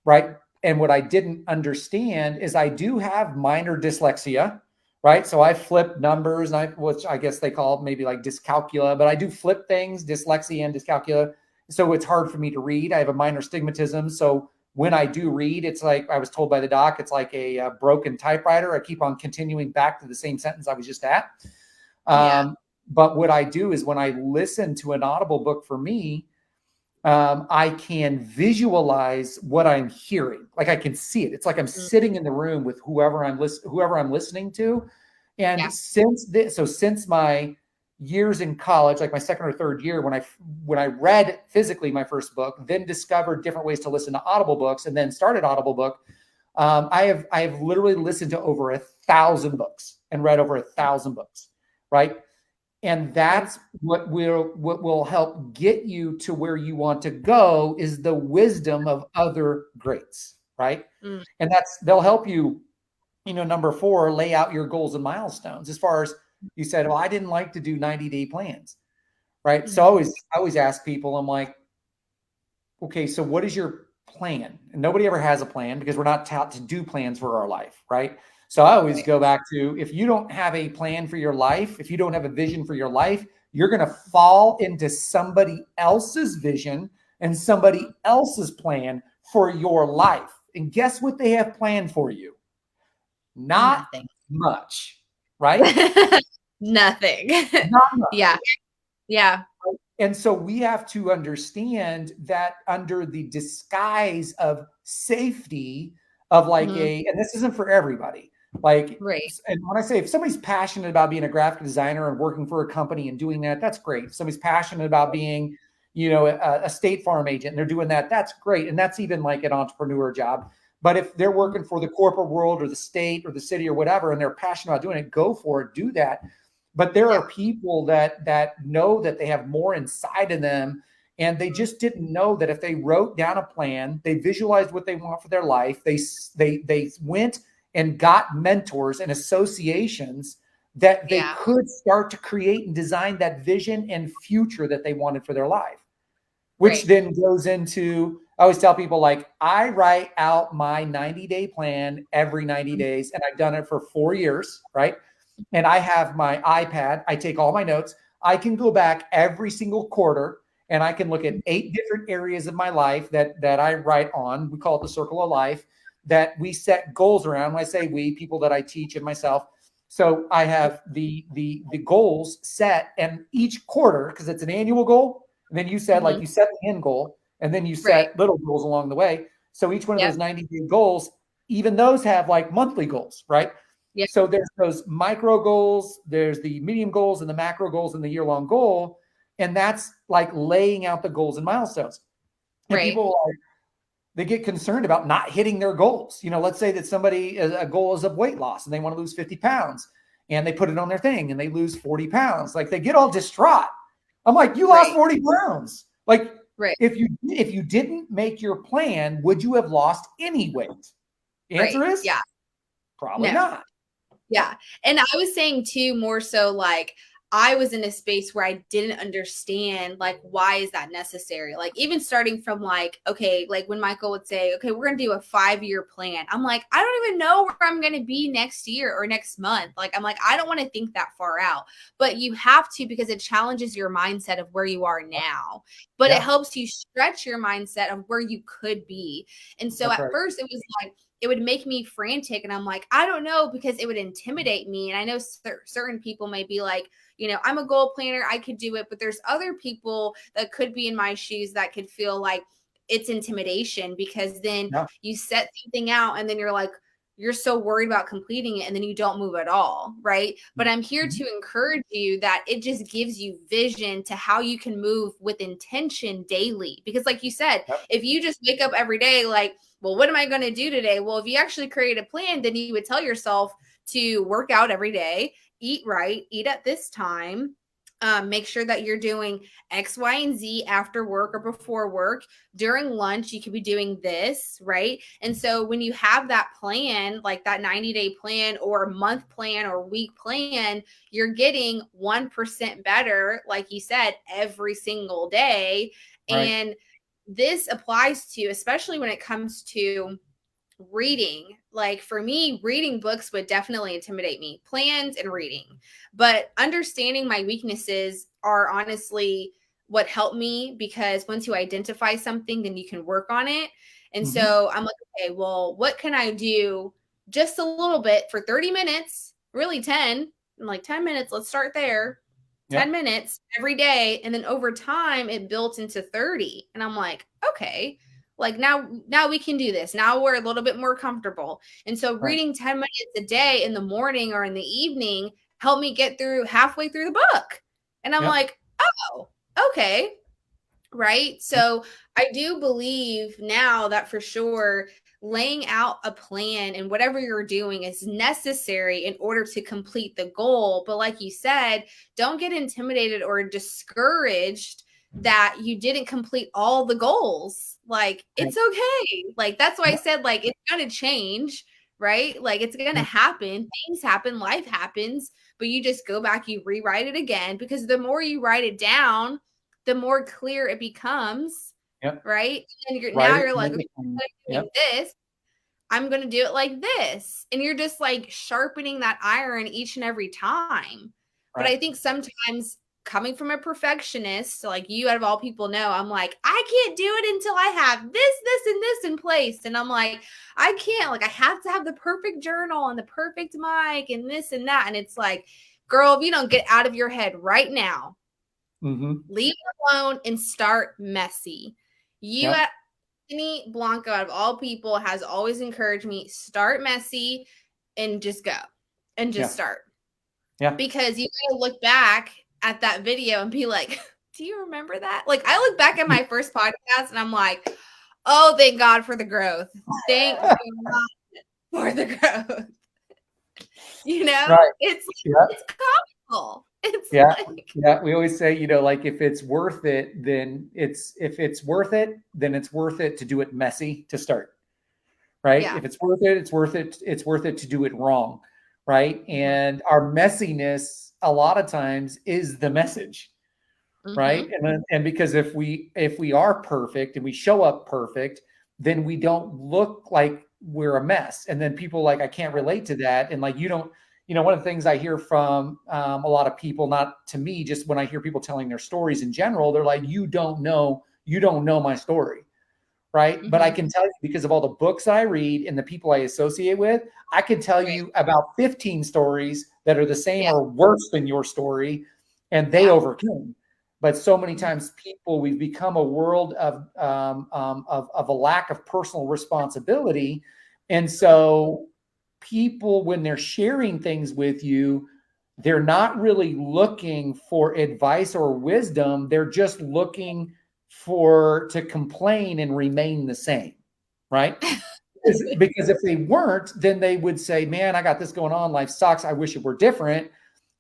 right? And what I didn't understand is I do have minor dyslexia, right? So I flip numbers, which I guess they call maybe like dyscalculia, but I do flip things, dyslexia and dyscalculia. So it's hard for me to read. I have a minor stigmatism. So when I do read, it's like I was told by the doc, it's like a broken typewriter. I keep on continuing back to the same sentence I was just at. Yeah. Um, but what I do is when I listen to an Audible book for me, I can visualize what I'm hearing. Like I can see it. It's like I'm Mm. sitting in the room with whoever I'm listening to. And Yeah. since my years in college, like my second or third year, when I read physically my first book, then discovered different ways to listen to Audible books, and then started Audible book. I have literally listened to over 1,000 books and read over 1,000 books, right? And And that's what will help get you to where you want to go is the wisdom of other greats, right? mm, And they'll help you, number 4, lay out your goals and milestones. As far as you said, well, I didn't like to do 90-day plans, right? So mhm. I always ask people, I'm like, okay, so what is your plan? And nobody ever has a plan because we're not taught to do plans for our life, right? So I always Right. go back to, if you don't have a plan for your life, if you don't have a vision for your life, you're going to fall into somebody else's vision and Mhm. somebody else's plan for your life. And guess what they have planned for you? Not Nothing. much, right? Nothing. Not much. Yeah. Yeah. And so we have to understand that under the disguise of safety, of like Mhm. and this isn't for everybody. Like, Right. and when I say if somebody's passionate about being a graphic designer and working for a company and doing that, that's great. If somebody's passionate about being, a State Farm agent and they're doing that, that's great. And that's even like an entrepreneur job. But if they're Mhm. working for the corporate world or the state or the city or whatever, and they're passionate about doing it, go for it, do that. But there Yeah. are people that know that they have more inside of them, and they Mhm. just didn't know that if they wrote down a plan, they visualized what they want for their life, they went and got mentors and associations, that they Yeah. could start to create and design that vision and future that they wanted for their life. Which Right. then goes into, I always tell people, like, I write out my 90-day plan every 90 Mhm. days, and I've done it for 4 years, right? And I have my iPad. I take all my notes. I can go back every single quarter and I can look at 8 different areas of my life that I write on. We call it the circle of life, that we set goals around. When I say we, people that I teach and myself. So I have the goals set, and each quarter, because it's an annual goal, and then you said, like, you set the end goal, and then you Right. set little goals along the way. So each one of Yep. those 90-day goals, even those have like monthly goals, right? Yep. So there's those micro goals, there's the medium goals, and the macro goals, and the year-long goal. And that's like laying out the goals and milestones. And Right. people are, they get concerned about not hitting their goals. You know, let's say that somebody, a goal is of weight loss and they want to lose 50 pounds, and they put it on their thing and they lose 40 pounds. Like, they get all distraught. I'm like, you lost 40 pounds. Like, Right. if you didn't make your plan, would you have lost any weight? The answer is Yeah. probably not. Yeah. And I was saying too, more so like, I was in a space where I didn't understand, like, why is that necessary? Like, even starting from like, okay, like when Michael would say, okay, we're going to do a 5-year plan. I'm like, I don't even know where I'm going to be next year or next month. Like, I'm like, I don't want to think that far out, but you have to, because it challenges your mindset of where you are now, but it helps you stretch your mindset of where you could be. And so at first it was like, it would make me frantic. And I'm like, I don't know, because it would intimidate me. And I know certain people may be like, you know, I'm a goal planner, I could do it. But there's other people that could be in my shoes that could feel like it's intimidation, because then you set something out and then you're like, you're so worried about completing it and then you don't move at all. Right. But I'm here to encourage you that it just gives you vision to how you can move with intention daily. Because like you said, if you just wake up every day, like, well, what am I going to do today? Well, if you actually create a plan, then you would tell yourself to work out every day, eat right, eat at this time, make sure that you're doing X, Y, and Z after work or before work. During lunch, you could be doing this, right? And so when you have that plan, like that 90-day plan or month plan or week plan, you're getting 1% better, like you said, every single day. And this applies to, especially when it comes to reading. Like for me, reading books would definitely intimidate me, plans and reading. But understanding my weaknesses are honestly what helped me, because once you identify something, then you can work on it. And so I'm like, okay, well, what can I do just a little bit for 30 minutes, really 10, I'm like 10 minutes, let's start there. 10 minutes every day. And then over time, it built into 30. And I'm like, okay, like now we can do this. Now we're a little bit more comfortable. And so reading 10 minutes a day in the morning or in the evening helped me get through halfway through the book. And I'm like, oh, okay. Right. So I do believe now that for sure laying out a plan and whatever you're doing is necessary in order to complete the goal. But like you said, don't get intimidated or discouraged that you didn't complete all the goals. Like, it's okay. Like, that's why I said, like, it's going to change, right? Like, it's going to happen. Things happen, life happens, but you just go back, you rewrite it again, because the more you write it down, the more clear it becomes, right? And now you're like, okay, I'm doing this. I'm going to do it like this. And you're just like sharpening that iron each and every time. But I think sometimes coming from a perfectionist, like you out of all people know, I'm like, I can't do it until I have this, and this in place. And I'm like, I can't, like, I have to have the perfect journal and the perfect mic and this and that. And it's like, girl, if you don't get out of your head right now, leave it alone and start messy. You at Anthony Blanco, out of all people, has always encouraged me, start messy and just go and just start. Because you gotta look back at that video and be like, do you remember that? Like, I look back at my first podcast and I'm like, oh, thank God for the growth. Thank God for the growth. You know, it's comical. It's like, we always say, you know, like, if it's worth it, then it's worth it to do it messy to start. Right. If it's worth it, it's worth it to do it wrong. Right. And our messiness a lot of times is the message. Right. And because if we are perfect and we show up perfect, then we don't look like we're a mess. And then people like, I can't relate to that. And like, you don't, one of the things I hear from a lot of people, not to me, just when I hear people telling their stories in general, they're like, you don't know my story. Right. But I Mm-hmm. can tell you, because of all the books I read and the people I associate with, I can tell Right. you about 15 stories that are the same Yeah. or worse than your story, and they Yeah. overcame. But so many Mhm. times, we've become a world of a lack of personal responsibility. And so people, when they're sharing things with you, they're not really looking for advice or wisdom. They're just looking to complain and remain the same, right? Because if they weren't, then they would say, man, I got this going on. Life sucks. I wish it were different.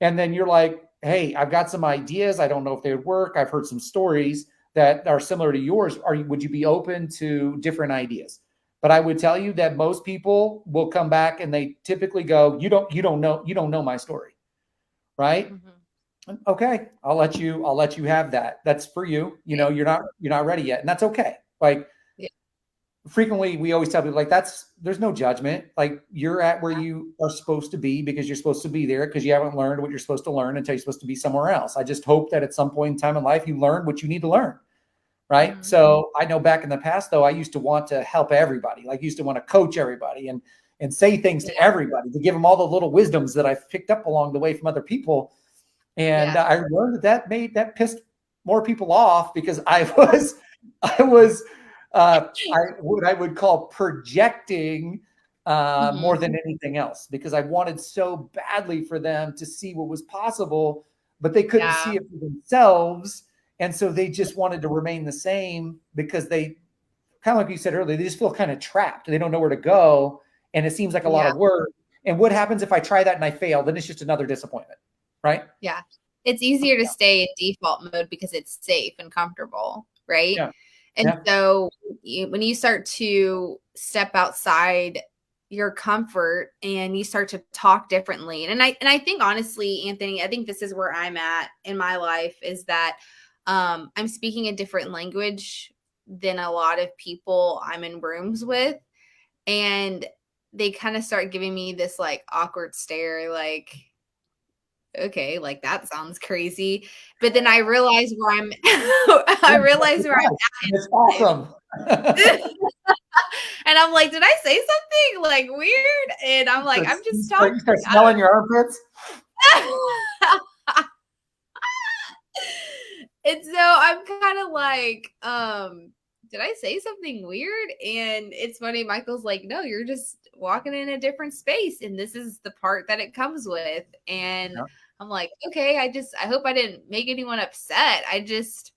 And then you're like, hey, I've got some ideas. I don't know if they would work. I've heard some stories that are similar to yours. Would you be open to different ideas? But I would tell you that most people will come back and they typically go, you don't know my story, right? Mhm. Okay, I'll let you have that. That's for you. Right. You're not ready yet, and that's okay. Like, Yeah. frequently we always tell people, like, there's no judgment. Like, you're at where you are supposed to be because you're supposed to be there, because you haven't learned what you're supposed to learn until you're supposed to be somewhere else. I just hope that at some point in time in life you learn what you need to learn. Right. Mhm. So I know back in the past, though, I used to want to help everybody, like, used to want to coach everybody and say things Yeah. to everybody, to give them all the little wisdoms that I've picked up along the way from other people. And Yeah. I learned that pissed more people off, because I was what I would call projecting more Mhm. than anything else, because I wanted so badly for them to see what was possible, but they couldn't Yeah. see it for themselves. And so they just wanted to remain the same, because they, kind of like you said earlier, they just feel kind of trapped. They don't know where to go. And it seems like a lot Yeah. of work. And what happens if I try that and I fail? Then it's just another disappointment. Right. Yeah. It's easier to stay in default mode because it's safe and comfortable, right? Yeah. And Yeah. so when you start to step outside your comfort and you start to talk differently, and I think honestly, Anthony, I think this is where I'm at in my life, is that I'm speaking a different language than a lot of people I'm in rooms with, and they kind of start giving me this like awkward stare, like, okay, like that sounds crazy. But then I realize where I'm I realize where It's I'm at. awesome. And I'm like, did I say something like weird? And I'm like, I'm You just start, talking. you start smelling your armpits. And so I'm kind of like, did I say something weird? And it's funny, Michael's like, no, you're just walking in a different space. And this is the part that it comes with. And Yeah. I'm like, okay, I hope I didn't make anyone upset. I'm just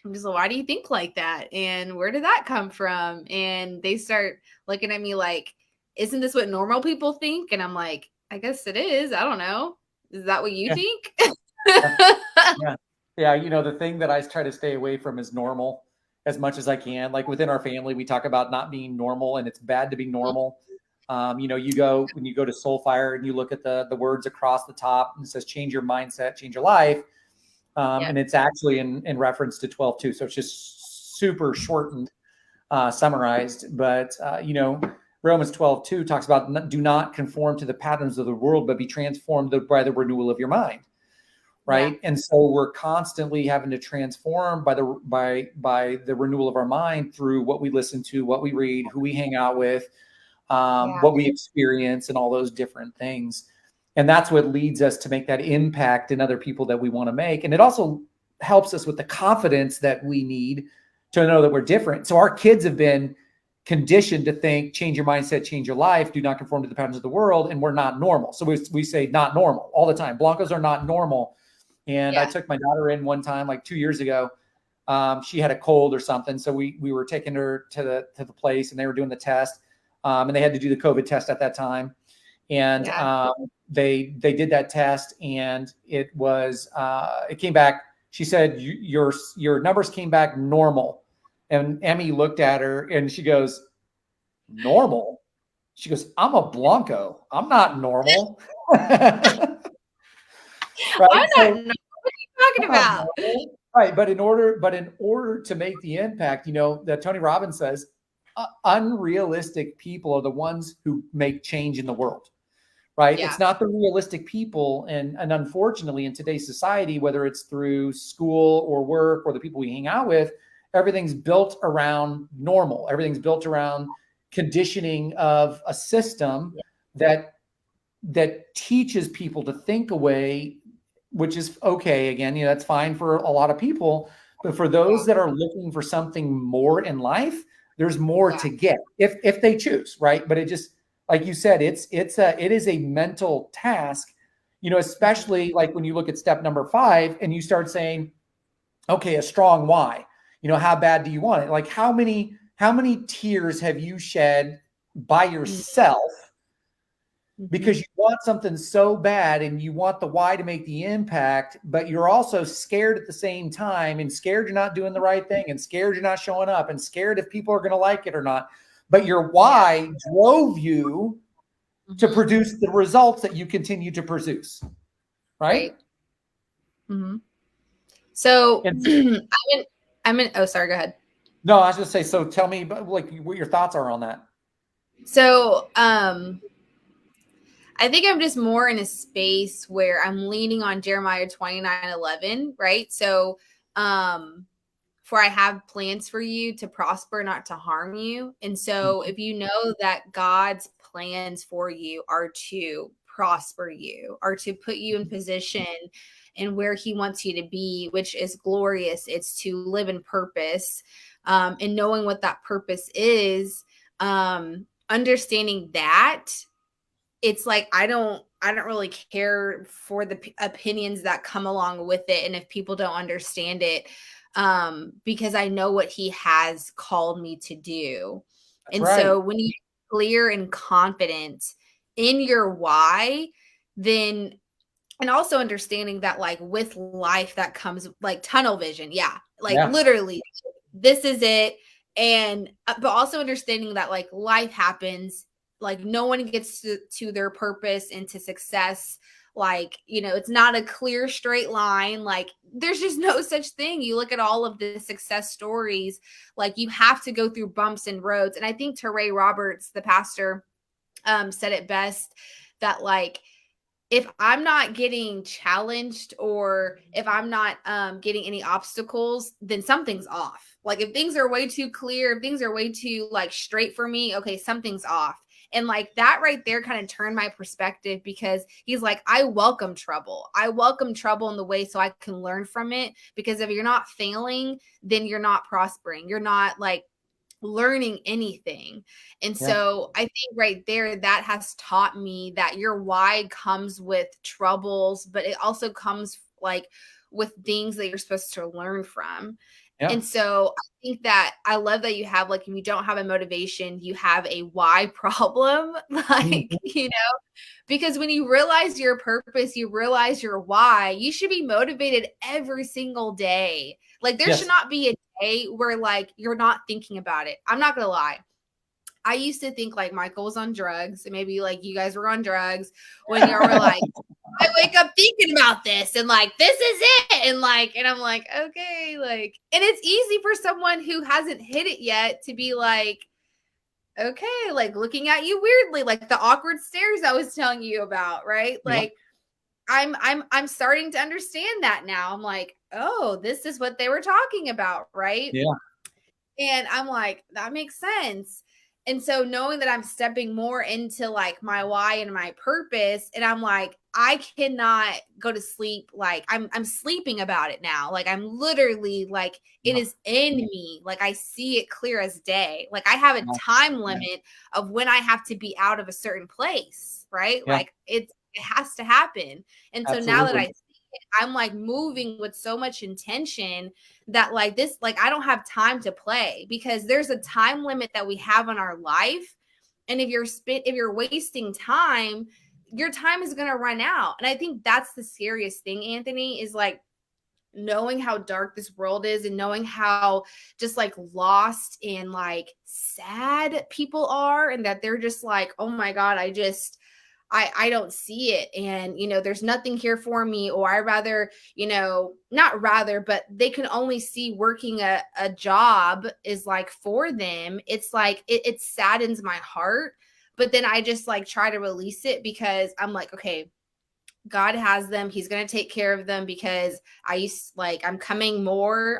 like, why do you think like that? And where did that come from? And they start looking at me like, isn't this what normal people think? And I'm like, I guess it is. I don't know. Is that what you Yeah. think? Yeah. Yeah. Yeah. The thing that I try to stay away from is normal as much as I can. Like, within our family, we talk about not being normal, and it's bad to be normal. When you go to Soulfire and you look at the words across the top, and it says change your mindset, change your life. Yeah. And it's actually in reference to 12:2. So it's just super shortened, summarized. But, Romans 12:2 talks about, do not conform to the patterns of the world, but be transformed by the renewal of your mind. Yeah. Right. And so we're constantly having to transform by the renewal of our mind through what we listen to, what we read, who we hang out with, Yeah. what we experience, and all those different things. And that's what leads us to make that impact in other people that we want to make. And it also helps us with the confidence that we need to know that we're different. So our kids have been conditioned to think, change your mindset, change your life, do not conform to the patterns of the world. And we're not normal. So we say not normal all the time. Blancos are not normal. And I Yeah. took my daughter in one time, like 2 years ago. She had a cold or something. So we were taking her to the place, and they were doing the test. And they had to do the COVID test at that time. And Yeah. they did that test, and it came back. She said, your numbers came back normal. And Emmy looked at her and she goes, normal? She goes, I'm a Blanco. I'm not normal. Right. I'm not So know what are you talking I'm not about. normal. Right. But in order to make the impact, that Tony Robbins says, unrealistic people are the ones who make change in the world. right? Yeah. It's not the realistic people. And unfortunately, in today's society, whether it's through school or work or the people we hang out with, everything's built around normal. Everything's built around conditioning of a system Yeah. that teaches people to think away, which is okay. Again, that's fine for a lot of people. But for those that are looking for something more in life, there's more Yeah. to get if they choose, right? But it just, like you said, it is a mental task, especially like when you look at step number 5 and you start saying, okay, a strong why. How bad do you want it? Like how many tears have you shed by yourself Mm-hmm. because you want something so bad and you want the why to make the impact, but you're also scared at the same time, and scared you're not doing the right thing, and scared you're not showing up, and scared if people are going to like it or not. But your why drove you to produce the results that you continue to produce, right? Right. Mm-hmm. So And oh, sorry, go ahead. no, I was just say, so tell me like what your thoughts are on that. So, I think I'm just more in a space where I'm leaning on Jeremiah 29:11, right? So, for I have plans for you to prosper, not to harm you. And so, if you know that God's plans for you are to prosper you, are to put you in position and where He wants you to be, which is glorious, it's to live in purpose, and knowing what that purpose is, understanding that it's like I don't really care for the opinions that come along with it, and if people don't understand it, because I know what He has called me to do. That's And right. so when you're clear and confident in your why, then, and also understanding that like with life that comes like tunnel vision, yeah, like Yeah. literally this is it. And but also understanding that like life happens, like no one gets to their purpose and to success, like it's not a clear straight line, like there's just no such thing. You look at all of the success stories, like you have to go through bumps and roads. And I think Teray Roberts, the pastor, said it best, that like if I'm not getting challenged, or if I'm not getting any obstacles, then something's off. Like if things are way too clear, if things are way too like straight for me, okay, something's off. And like that right there kind of turned my perspective, because he's like, I welcome trouble. I welcome trouble in the way so I can learn from it. Because if you're not failing, then you're not prospering. You're not like learning anything. And Yeah. so I think right there, that has taught me that your why comes with troubles, but it also comes like with things that you're supposed to learn from. Yeah. And so I think that I love that you have, like, if you don't have a motivation, you have a why problem. Like, Mhm. because when you realize your purpose, you realize your why, you should be motivated every single day. Like there should Yes. not be a day where like you're not thinking about it. I'm not gonna lie. I used to think like Michael was on drugs, and maybe like you guys were on drugs when you were like, I wake up thinking about this and like this is it. And I'm like, okay, like, and it's easy for someone who hasn't hit it yet to be like, okay, like looking at you weirdly, like the awkward stares I was telling you about, right? Yeah. Like I'm starting to understand that now. I'm like, oh, this is what they were talking about, right? Yeah. And I'm like, that makes sense. And so knowing that I'm stepping more into like my why and my purpose, and I'm like, I cannot go to sleep. Like I'm sleeping about it now. Like I'm literally like, it Yeah. is in me. Like I see it clear as day. Like I have a time limit of when I have to be out of a certain place, right? Yeah. Like it has to happen. And so now that I Absolutely. see it, I'm like moving with so much intention that like this, like I don't have time to play, because there's a time limit that we have on our life. And if you're wasting time, your time is going to run out. And I think that's the serious thing, Anthony, is like knowing how dark this world is, and knowing how just like lost and like sad people are, and that they're just like, oh my God, I don't see it. And, there's nothing here for me. Or I rather, not rather, but they can only see working a job is like for them. It's like, it saddens my heart. but then I just like try to release it because I'm like, okay, God has them. He's going to take care of them because I'm coming more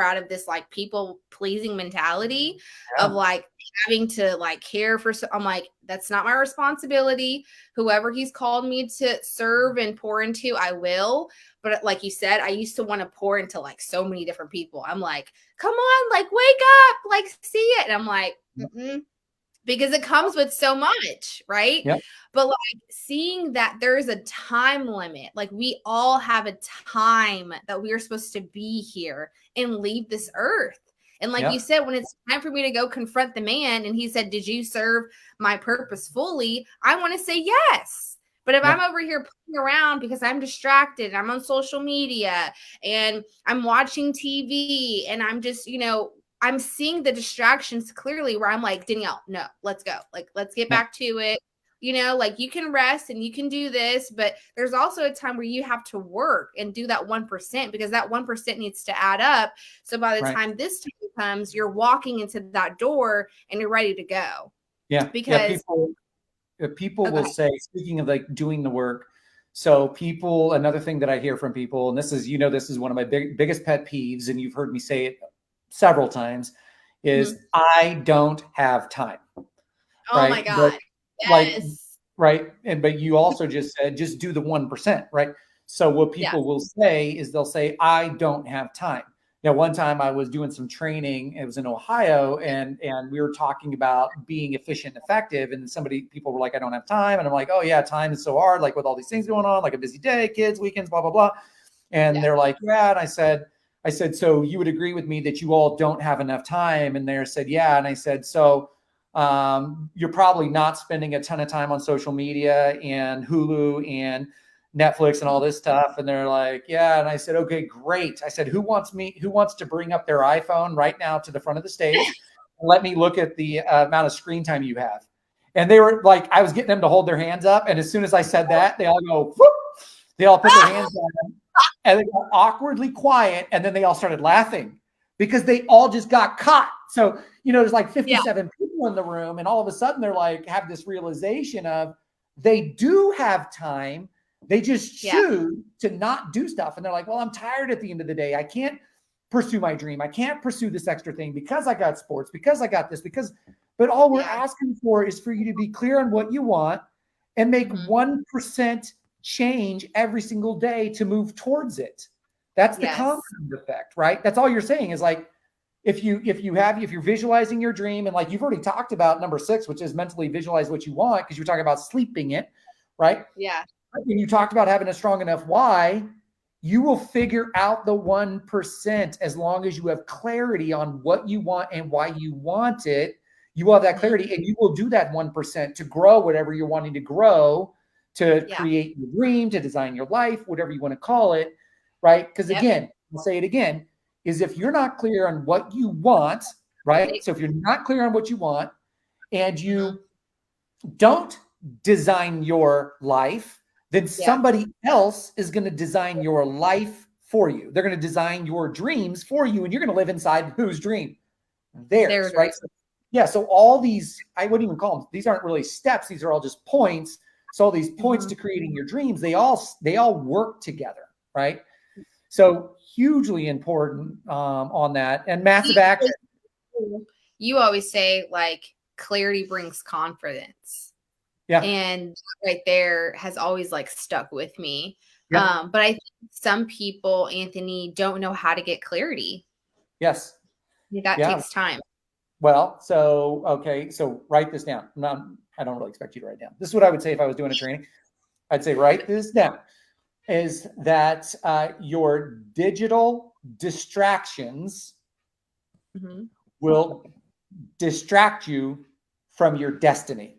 out of this like people pleasing mentality of Yeah. like having to like care for. I'm like, that's not my responsibility. Whoever he's called me to serve and pour into, I will. But like you said, I used to want to pour into like so many different people. I'm like, come on, like wake up, like see it. And I'm like, mm-mm, because it comes with so much, right? Yep. But like seeing that there's a time limit, like we all have a time that we are supposed to be here and leave this earth. And like you Yep. said, when it's time for me to go confront the man and he said, did you serve my purpose fully? I want to say yes. But if I'm Yep. over here playing around because I'm distracted, I'm on social media and I'm watching TV and I'm just, I'm seeing the distractions clearly where I'm like, Danielle, no, let's go. Like, let's get Yep. back to it. Like you can rest and you can do this, but there's also a time where you have to work and do that 1% because that 1% needs to add up. So by the Right. time this time comes, you're walking into that door and you're ready to go. Yeah. Yeah. Because People go will ahead. say, speaking of like doing the work. So another thing that I hear from people, and this is one of my biggest pet peeves, and you've heard me say it several times, is I don't have time. Oh my Right. But God. like, Yes. right. But you also just said, just do the 1%. Right. So what Yeah. people will say is they'll say, I don't have time. Now, one time I was doing some training, it was in Ohio, and we were talking about being efficient and effective. And people were like, I don't have time. And I'm like, oh yeah, time is so hard, like with all these things going on, like a busy day, kids, weekends, blah, blah, blah. And they're like, yeah. And I said, so you would agree with me that you all don't have enough time? And they said, yeah. And I said, so you're probably not spending a ton of time on social media and Hulu and Netflix and all this stuff. And they're like, yeah. And I said, okay, great. I said, who wants to bring up their iPhone right now to the front of the stage and let me look at the amount of screen time you have? And they were like, I was getting them to hold their hands up. And as soon as I said that, they all go, whoop. They all put their hands down and they got awkwardly quiet. And then they all started laughing because they all just got caught. So, there's like 57 people in the room. And all of a sudden they're like, have this realization of they do have time. They just choose to not do stuff. And they're like, well, I'm tired at the end of the day. I can't pursue my dream. I can't pursue this extra thing because I got sports, because I got this, but all we're asking for is for you to be clear on what you want and make 1% change every single day to move towards it. That's the compound effect, right? That's all you're saying is like, if you're visualizing your dream, and like you've already talked about number 6, which is mentally visualize what you want, because you're talking about sleeping it, right? Yeah. And you talked about having a strong enough why. You will figure out the 1% as long as you have clarity on what you want and why you want it. You will have that clarity, and you will do that 1% to grow whatever you're wanting to grow, to create your dream, to design your life, whatever you want to call it, right? Because again, I'll say it again, is if you're not clear on what you want, right? So if you're not clear on what you want and you don't design your life, then somebody else is going to design your life for you. They're going to design your dreams for you, and you're going to live inside whose dream? Theirs, right? So, so all these, I wouldn't even call them, these aren't really steps. These are all just points. So all these points to creating your dreams, they all work together, right? So hugely important on that, and massive action. You always say like clarity brings confidence. Yeah. And right there has always like stuck with me. Yeah. But I think some people, Anthony, don't know how to get clarity. Yes. That takes time. Well, so write this down. I don't really expect you to write down. This is what I would say if I was doing a training. I'd say, write this down, is that your digital distractions will distract you from your destiny,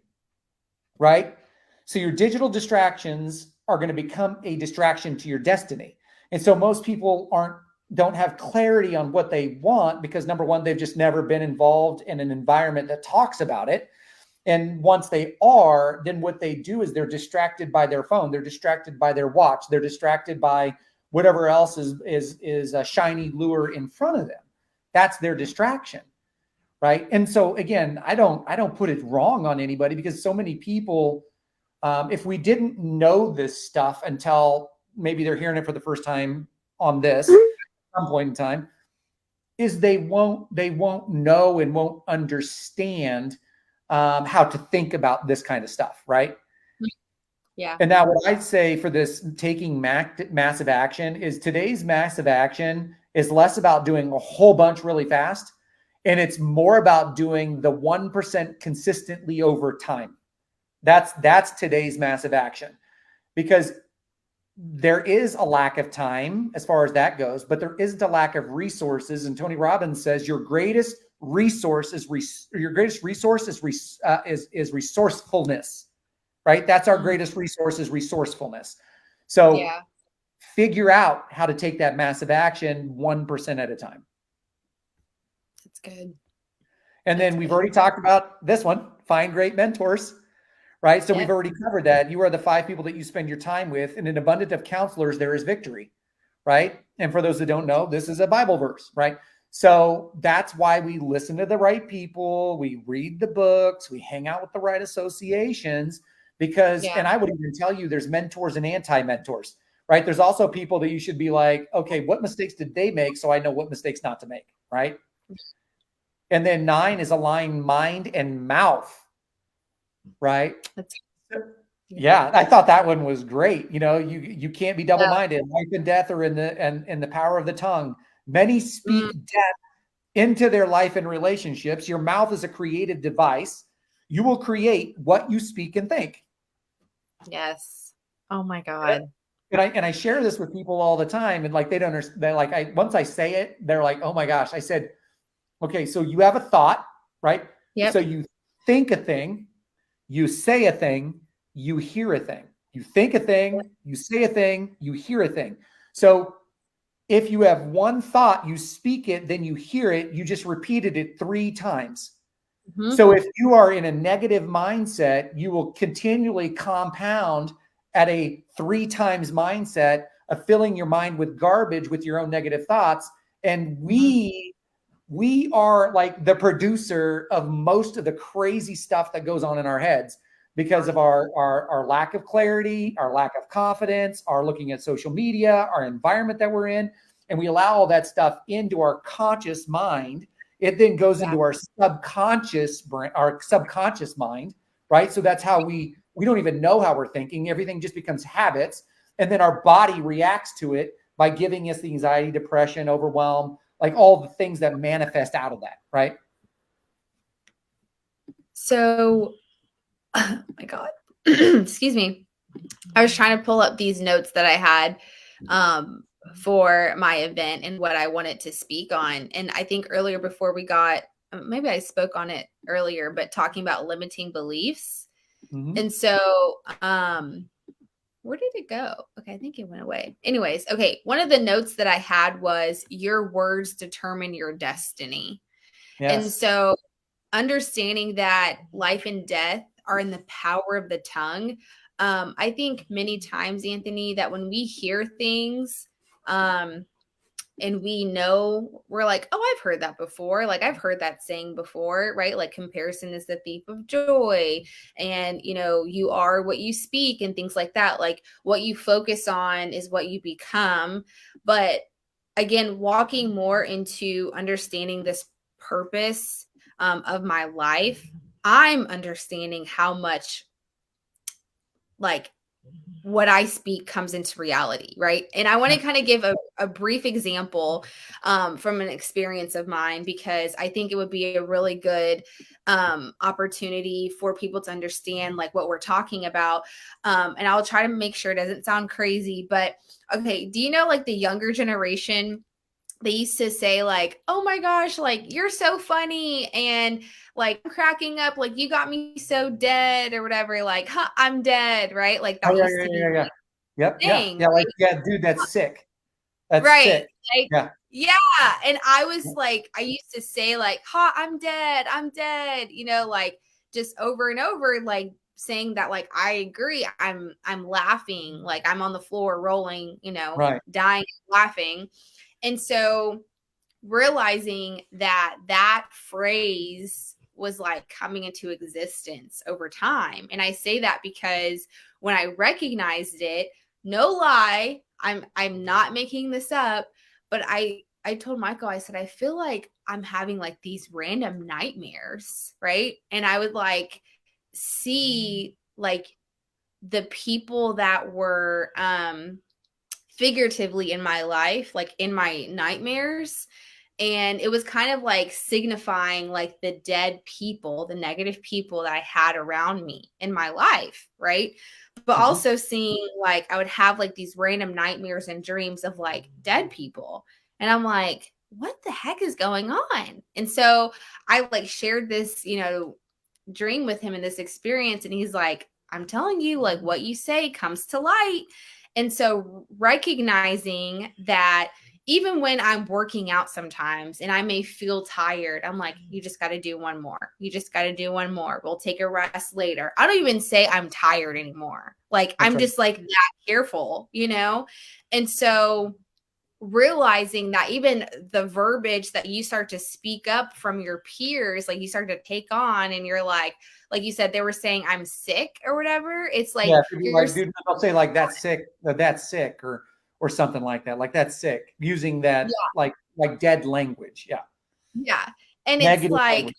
right? So your digital distractions are going to become a distraction to your destiny. And so most people don't have clarity on what they want because, number one, they've just never been involved in an environment that talks about it. And once they are, then what they do is they're distracted by their phone. They're distracted by their watch. They're distracted by whatever else is a shiny lure in front of them. That's their distraction, right? And so again, I don't put it wrong on anybody, because so many people, if we didn't know this stuff until maybe they're hearing it for the first time on this at some point in time, is they won't know and won't understand how to think about this kind of stuff, right? Yeah. And now, what I'd say for this taking massive action is, today's massive action is less about doing a whole bunch really fast, and it's more about doing the 1% consistently over time. That's today's massive action, because there is a lack of time as far as that goes, but there isn't a lack of resources. And Tony Robbins says your greatest resource is resourcefulness, right? That's our greatest resource, is resourcefulness. So Yeah. figure out how to take that massive action 1% at a time. That's good. And then we've already talked about this one, find great mentors, right? So Yep. we've already covered that. You are the 5 people that you spend your time with. In an abundance of counselors, there is victory, right? And for those that don't know, this is a Bible verse, right? So that's why we listen to the right people, we read the books, we hang out with the right associations, because, Yeah. and I would even tell you, there's mentors and anti-mentors, right? There's also people that you should be like, okay, what mistakes did they make, so I know what mistakes not to make, right? And then 9 is align mind and mouth, right? That's Yeah, I thought that one was great. You can't be yeah. double-minded. Life and death are in the power of the tongue. Many speak Mm, death into their life and relationships. Your mouth is a creative device. You will create what you speak and think. yes. Oh my God. And I share this with people all the time, and like they don't understand. They're like, once I say it, they're like, oh my gosh. I said, okay, so you have a thought, right? Yep. So you think a thing, you say a thing, you hear a thing. You think a thing, you say a thing, you hear a thing. So if you have one thought, you speak it, then you hear it, you just repeated it 3 times. Mm-hmm. So if you are in a negative mindset, you will continually compound at a 3 times mindset of filling your mind with garbage with your own negative thoughts. And we are like the producer of most of the crazy stuff that goes on in our heads, because of our lack of clarity, our lack of confidence, our looking at social media, our environment that we're in. And we allow all that stuff into our conscious mind. It then goes Yeah. into our subconscious brain, our subconscious mind, right? So that's how we don't even know how we're thinking. Everything just becomes habits. And then our body reacts to it by giving us the anxiety, depression, overwhelm, like all the things that manifest out of that, right? So, oh my God. Excuse me. I was trying to pull up these notes that I had for my event and what I wanted to speak on. And I think earlier, before we got, maybe I spoke on it earlier, but talking about limiting beliefs. Mm-hmm. And so, where did it go? Okay, I think it went away. Anyways, okay, one of the notes that I had was your words determine your destiny. And Yes. so, understanding that life and death are in the power of the tongue. I think many times, Anthony, that when we hear things, and we know, we're like, oh, I've heard that before. Like, I've heard that saying before, right? Like, comparison is the thief of joy. And, you are what you speak and things like that. Like, what you focus on is what you become. But again, walking more into understanding this purpose of my life, I'm understanding how much, like, what I speak comes into reality, right? And I want to kind of give a brief example from an experience of mine, because I think it would be a really good opportunity for people to understand like what we're talking about. And I'll try to make sure it doesn't sound crazy, but okay, do you know like the younger generation? They used to say like, oh my gosh, like you're so funny, and like I'm cracking up, like you got me so dead or whatever, like huh, I'm dead, right? Like Oh that yeah, used yeah, to yeah, be yeah. Yep, the yeah, thing, yeah. Like, right? yeah, dude, that's sick. That's Right. sick. Like, Yeah. yeah. And I was like, I used to say like, ha, I'm dead, like just over and over, like saying that, like, I agree. I'm laughing, like I'm on the floor rolling, Right. dying laughing. And so realizing that that phrase was like coming into existence over time. And I say that because when I recognized it, no lie, I'm not making this up, but I told Michael, I said, I feel like I'm having like these random nightmares, right? And I would like see like the people that were figuratively in my life, like in my nightmares. And it was kind of like signifying like the dead people, the negative people that I had around me in my life, right? But Mhm. also seeing like I would have like these random nightmares and dreams of like dead people. And I'm like, what the heck is going on? And so I like shared this, dream with him in this experience. And he's like, I'm telling you, like what you say comes to light. And so recognizing that even when I'm working out sometimes and I may feel tired, I'm like, you just got to do one more. You just got to do one more. We'll take a rest later. I don't even say I'm tired anymore. Like, That's I'm right. just like that careful, And so realizing that even the verbiage that you start to speak up from your peers, like you start to take on, and you're like you said, they were saying I'm sick or whatever. It's like Yeah, if you're you're like, dude, I'll say like that's sick, or something like that. Like that's sick. Using that yeah, like dead language. Yeah. yeah. And it's Negative like, language.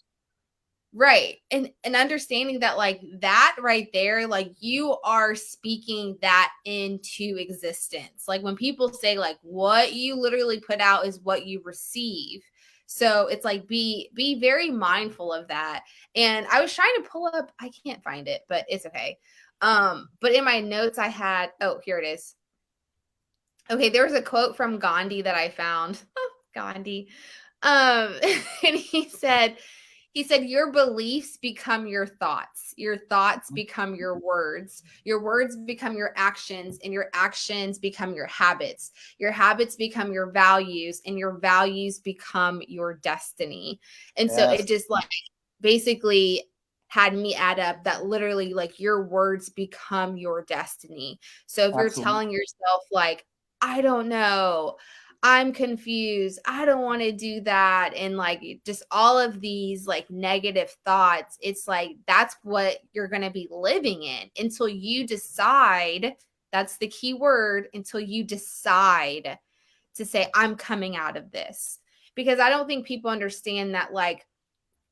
right. And understanding that like that right there, like you are speaking that into existence. Like when people say like what you literally put out is what you receive. So it's like be very mindful of that. And I was trying to pull up, I can't find it, but it's okay. But in my notes I had, oh, here it is. Okay, there was a quote from Gandhi that I found. Gandhi. And he said, your beliefs become your thoughts. Your thoughts become your words. Your words become your actions, and your actions become your habits. Your habits become your values, and your values become your destiny. And so Yes, it just like basically had me add up that literally like your words become your destiny. So if you're absolutely. telling yourself like, I don't know, I'm confused, I don't want to do that, and like just all of these like negative thoughts, it's like that's what you're going to be living in until you decide. That's the key word, until you decide to say, I'm coming out of this. Because I don't think people understand that like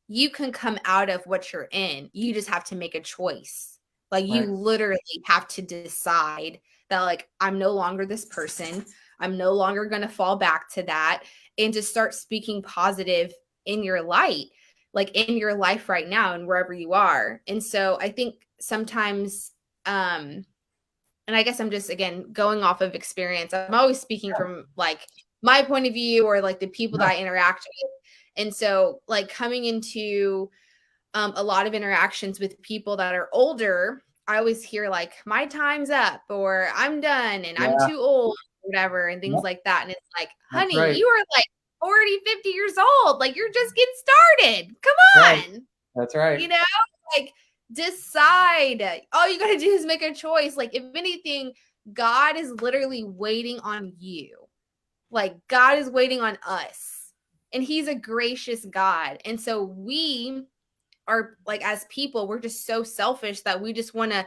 you can come out of what you're in. You just have to make a choice. Like you Right. literally have to decide that like I'm no longer this person. I'm no longer going to fall back to that, and to start speaking positive in your light, like in your life right now and wherever you are. And so I think sometimes and I guess I'm just again going off of experience. I'm always speaking from like my point of view or like the people that No. I interact with. And so like coming into a lot of interactions with people that are older, I always hear like my time's up or I'm done and I'm Yeah. too old, whatever, and things No, like that. And it's like, that's honey, right. you are like 40, 50 years old. Like you're just getting started. That's Come right. on. That's right. You know, like decide. All you got to do is make a choice. Like, if anything, God is literally waiting on you. Like, God is waiting on us. And He's a gracious God. And so we are like, as people, we're just so selfish that we just want to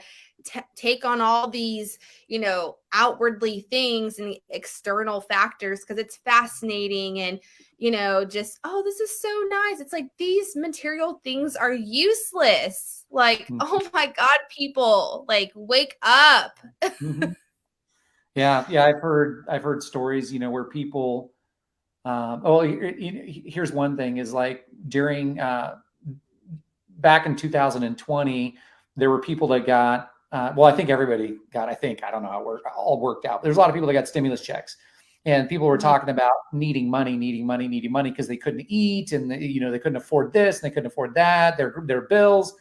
take on all these, outwardly things and the external factors because it's fascinating and, just, oh, this is so nice. It's like these material things are useless. Like, Mhm. oh my God, people, like, wake up. Mhm. Yeah, yeah. I've heard stories, where people. Oh, here's one thing: is like during back in 2020, there were people that got. Well, I think everybody got. I don't know how it all worked out. There's a lot of people that got stimulus checks, and people were Mhm. talking about needing money, because they couldn't eat, and they couldn't afford this, and they couldn't afford that, their bills.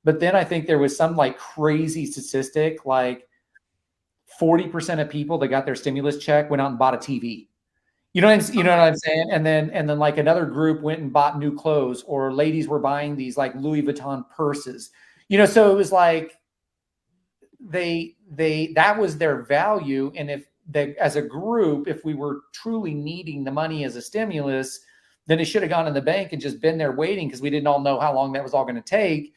But then I think there was some like crazy statistic, like 40% of people that got their stimulus check went out and bought a TV. You Oh know what my, I'm saying? And then like another group went and bought new clothes, or ladies were buying these like Louis Vuitton purses. So it was like that was their value. And that as a group, if we were truly needing the money as a stimulus, then it should have gone in the bank and just been there waiting because we didn't all know how long that was all going to take.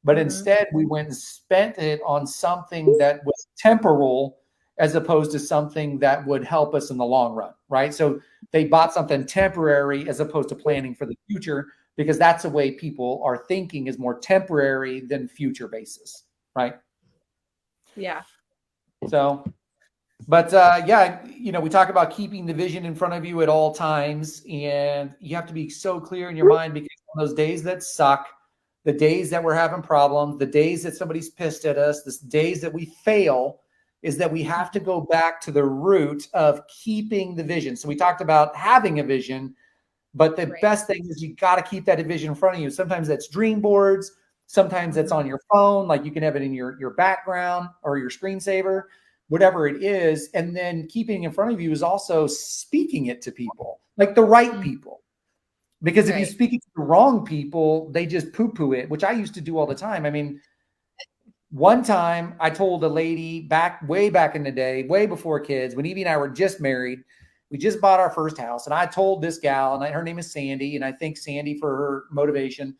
But instead, we went and spent it on something that was temporal as opposed to something that would help us in the long run, right? So they bought something temporary as opposed to planning for the future, because that's the way people are thinking, is more temporary than future basis, right? Yeah. So, but yeah, we talk about keeping the vision in front of you at all times, and you have to be so clear in your mind, because on those days that suck, the days that we're having problems, the days that somebody's pissed at us, the days that we fail, is that we have to go back to the root of keeping the vision. So we talked about having a vision, but the best thing is you got to keep that vision in front of you. Sometimes that's dream boards. Sometimes that's on your phone. Like you can have it in your background or your screensaver, whatever it is. And then keeping in front of you is also speaking it to people, like the right people. Because if you speak it to the wrong people, they just poo-poo it, which I used to do all the time. I mean, one time I told a lady way back in the day, way before kids, when Evie and I were just married, we just bought our first house. And I told this gal, and her name is Sandy, and I thank Sandy for her motivation,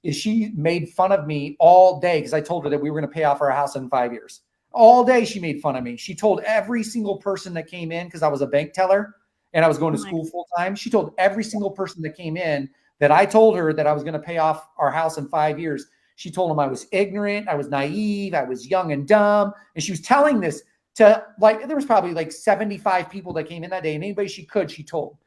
is she made fun of me all day because I told her that we were going to pay off our house in 5 years. All day she made fun of me. She told every single person that came in, because I was a bank teller and I was going to school full time. She told every single person that came in that I told her that I was going to pay off our house in 5 years. She told them I was ignorant, I was naive, I was young and dumb. And she was telling this to, like, there was probably like 75 people that came in that day, and anybody she could, she told.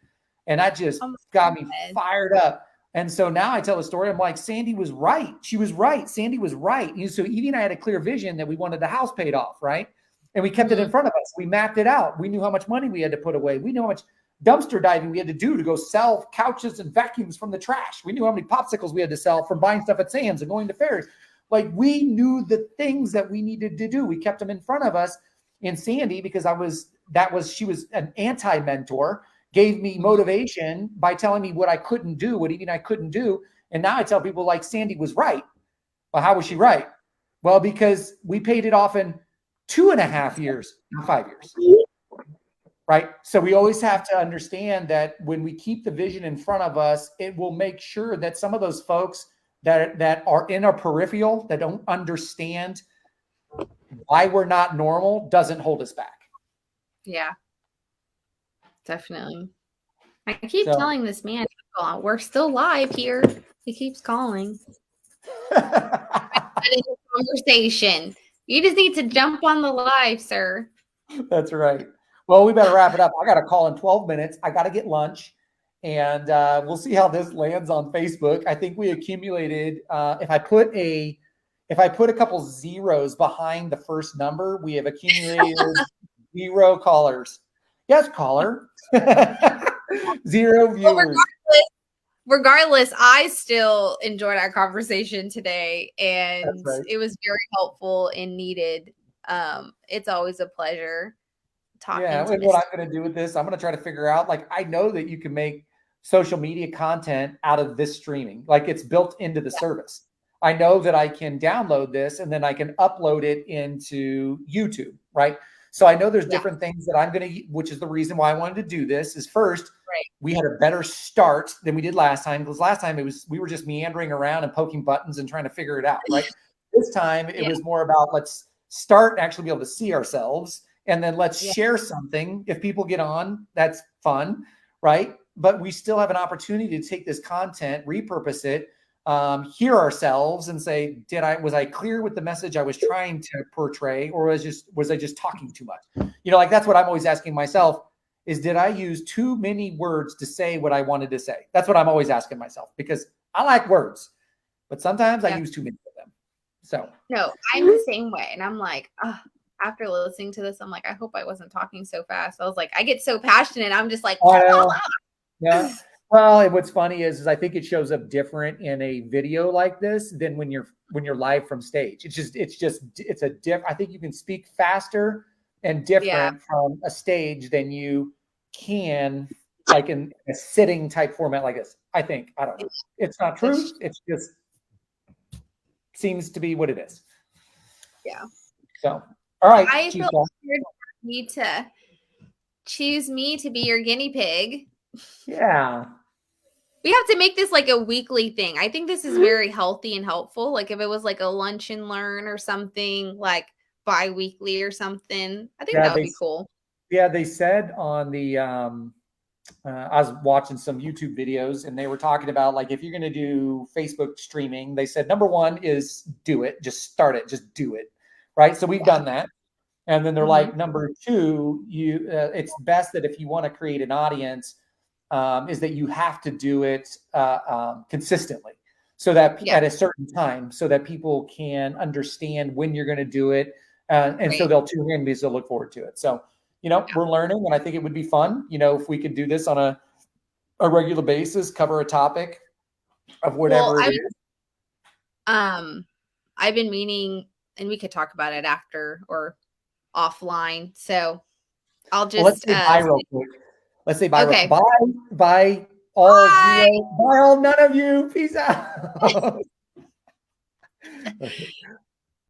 And that just got me fired up. And so now I tell the story. I'm like, Sandy was right. She was right. Sandy was right. And so Evie and I had a clear vision that we wanted the house paid off, right? And we kept it in front of us. We mapped it out. We knew how much money we had to put away. We knew how much dumpster diving we had to do to go sell couches and vacuums from the trash. We knew how many popsicles we had to sell from buying stuff at Sam's and going to fairs. Like, we knew the things that we needed to do. We kept them in front of us. And Sandy, because she was an anti-mentor, gave me motivation by telling me what I couldn't do, what even I couldn't do. And now I tell people, like, Sandy was right. Well, how was she right? Well, because we paid it off in 2.5 years, not 5 years. Right? So we always have to understand that when we keep the vision in front of us, it will make sure that some of those folks that are in our peripheral, that don't understand why we're not normal, doesn't hold us back. Yeah, definitely. I keep telling this man, we're still live here. He keeps calling. Conversation. You just need to jump on the live, sir. That's right. Well, we better wrap it up. I got a call in 12 minutes. I got to get lunch, and we'll see how this lands on Facebook. I think we accumulated. If I put a couple zeros behind the first number, we have accumulated 0 callers. Yes, caller. 0 viewers. Regardless, I still enjoyed our conversation today, and it was very helpful and needed. It's always a pleasure talking. Yeah, and what I'm going to do with this, I'm going to try to figure out, like, I know that you can make social media content out of this streaming. Like, it's built into the service. I know that I can download this and then I can upload it into YouTube, right? So I know there's different things that I'm going to, which is the reason why I wanted to do this, is first, we had a better start than we did last time, because last time we were just meandering around and poking buttons and trying to figure it out, right? This time it was more about, let's start and actually be able to see ourselves, and then let's share something. If people get on, that's fun, right? But we still have an opportunity to take this content, repurpose it, hear ourselves and say, was I clear with the message I was trying to portray, or was I just talking too much? Like, that's what I'm always asking myself, is did I use too many words to say what I wanted to say? That's what I'm always asking myself, because I like words, but sometimes I use too many of them. So no, I'm the same way. And I'm like, after listening to this, I'm like, I hope I wasn't talking so fast. I was like, I get so passionate. I'm just like, yeah. Well, and what's funny is I think it shows up different in a video like this than when you're live from stage. I think you can speak faster and different from a stage than you can, like, in a sitting type format like this. I think. I don't know. It's not true. It's just seems to be what it is. Yeah. So, all right. I feel weird for me to choose me to be your guinea pig. Yeah. We have to make this like a weekly thing. I think this is very healthy and helpful. Like if it was like a lunch and learn or something, like bi-weekly or something, I think Yeah, that would be cool. they said on the I was watching some YouTube videos and they were talking about like if you're going to do Facebook streaming, they said number one is do it, just start it, just do it, right? So we've Yeah. done that, and then they're Mm-hmm. like number two, you it's best that if you want to create an audience, is that you have to do it consistently, so that Yeah. at a certain time, so that people can understand when you're going to do it, and so Right. they'll tune in because they'll look forward to it. So we're learning, and I think it would be fun, if we could do this on a regular basis, cover a topic of Well, whatever it is. I've been meaning, and we could talk about it after or offline. So I'll Well, let's just say bye real quick. Let's say bye real quick. okay. Bye all Bye. zero. Bye all none of you. Peace out. Okay.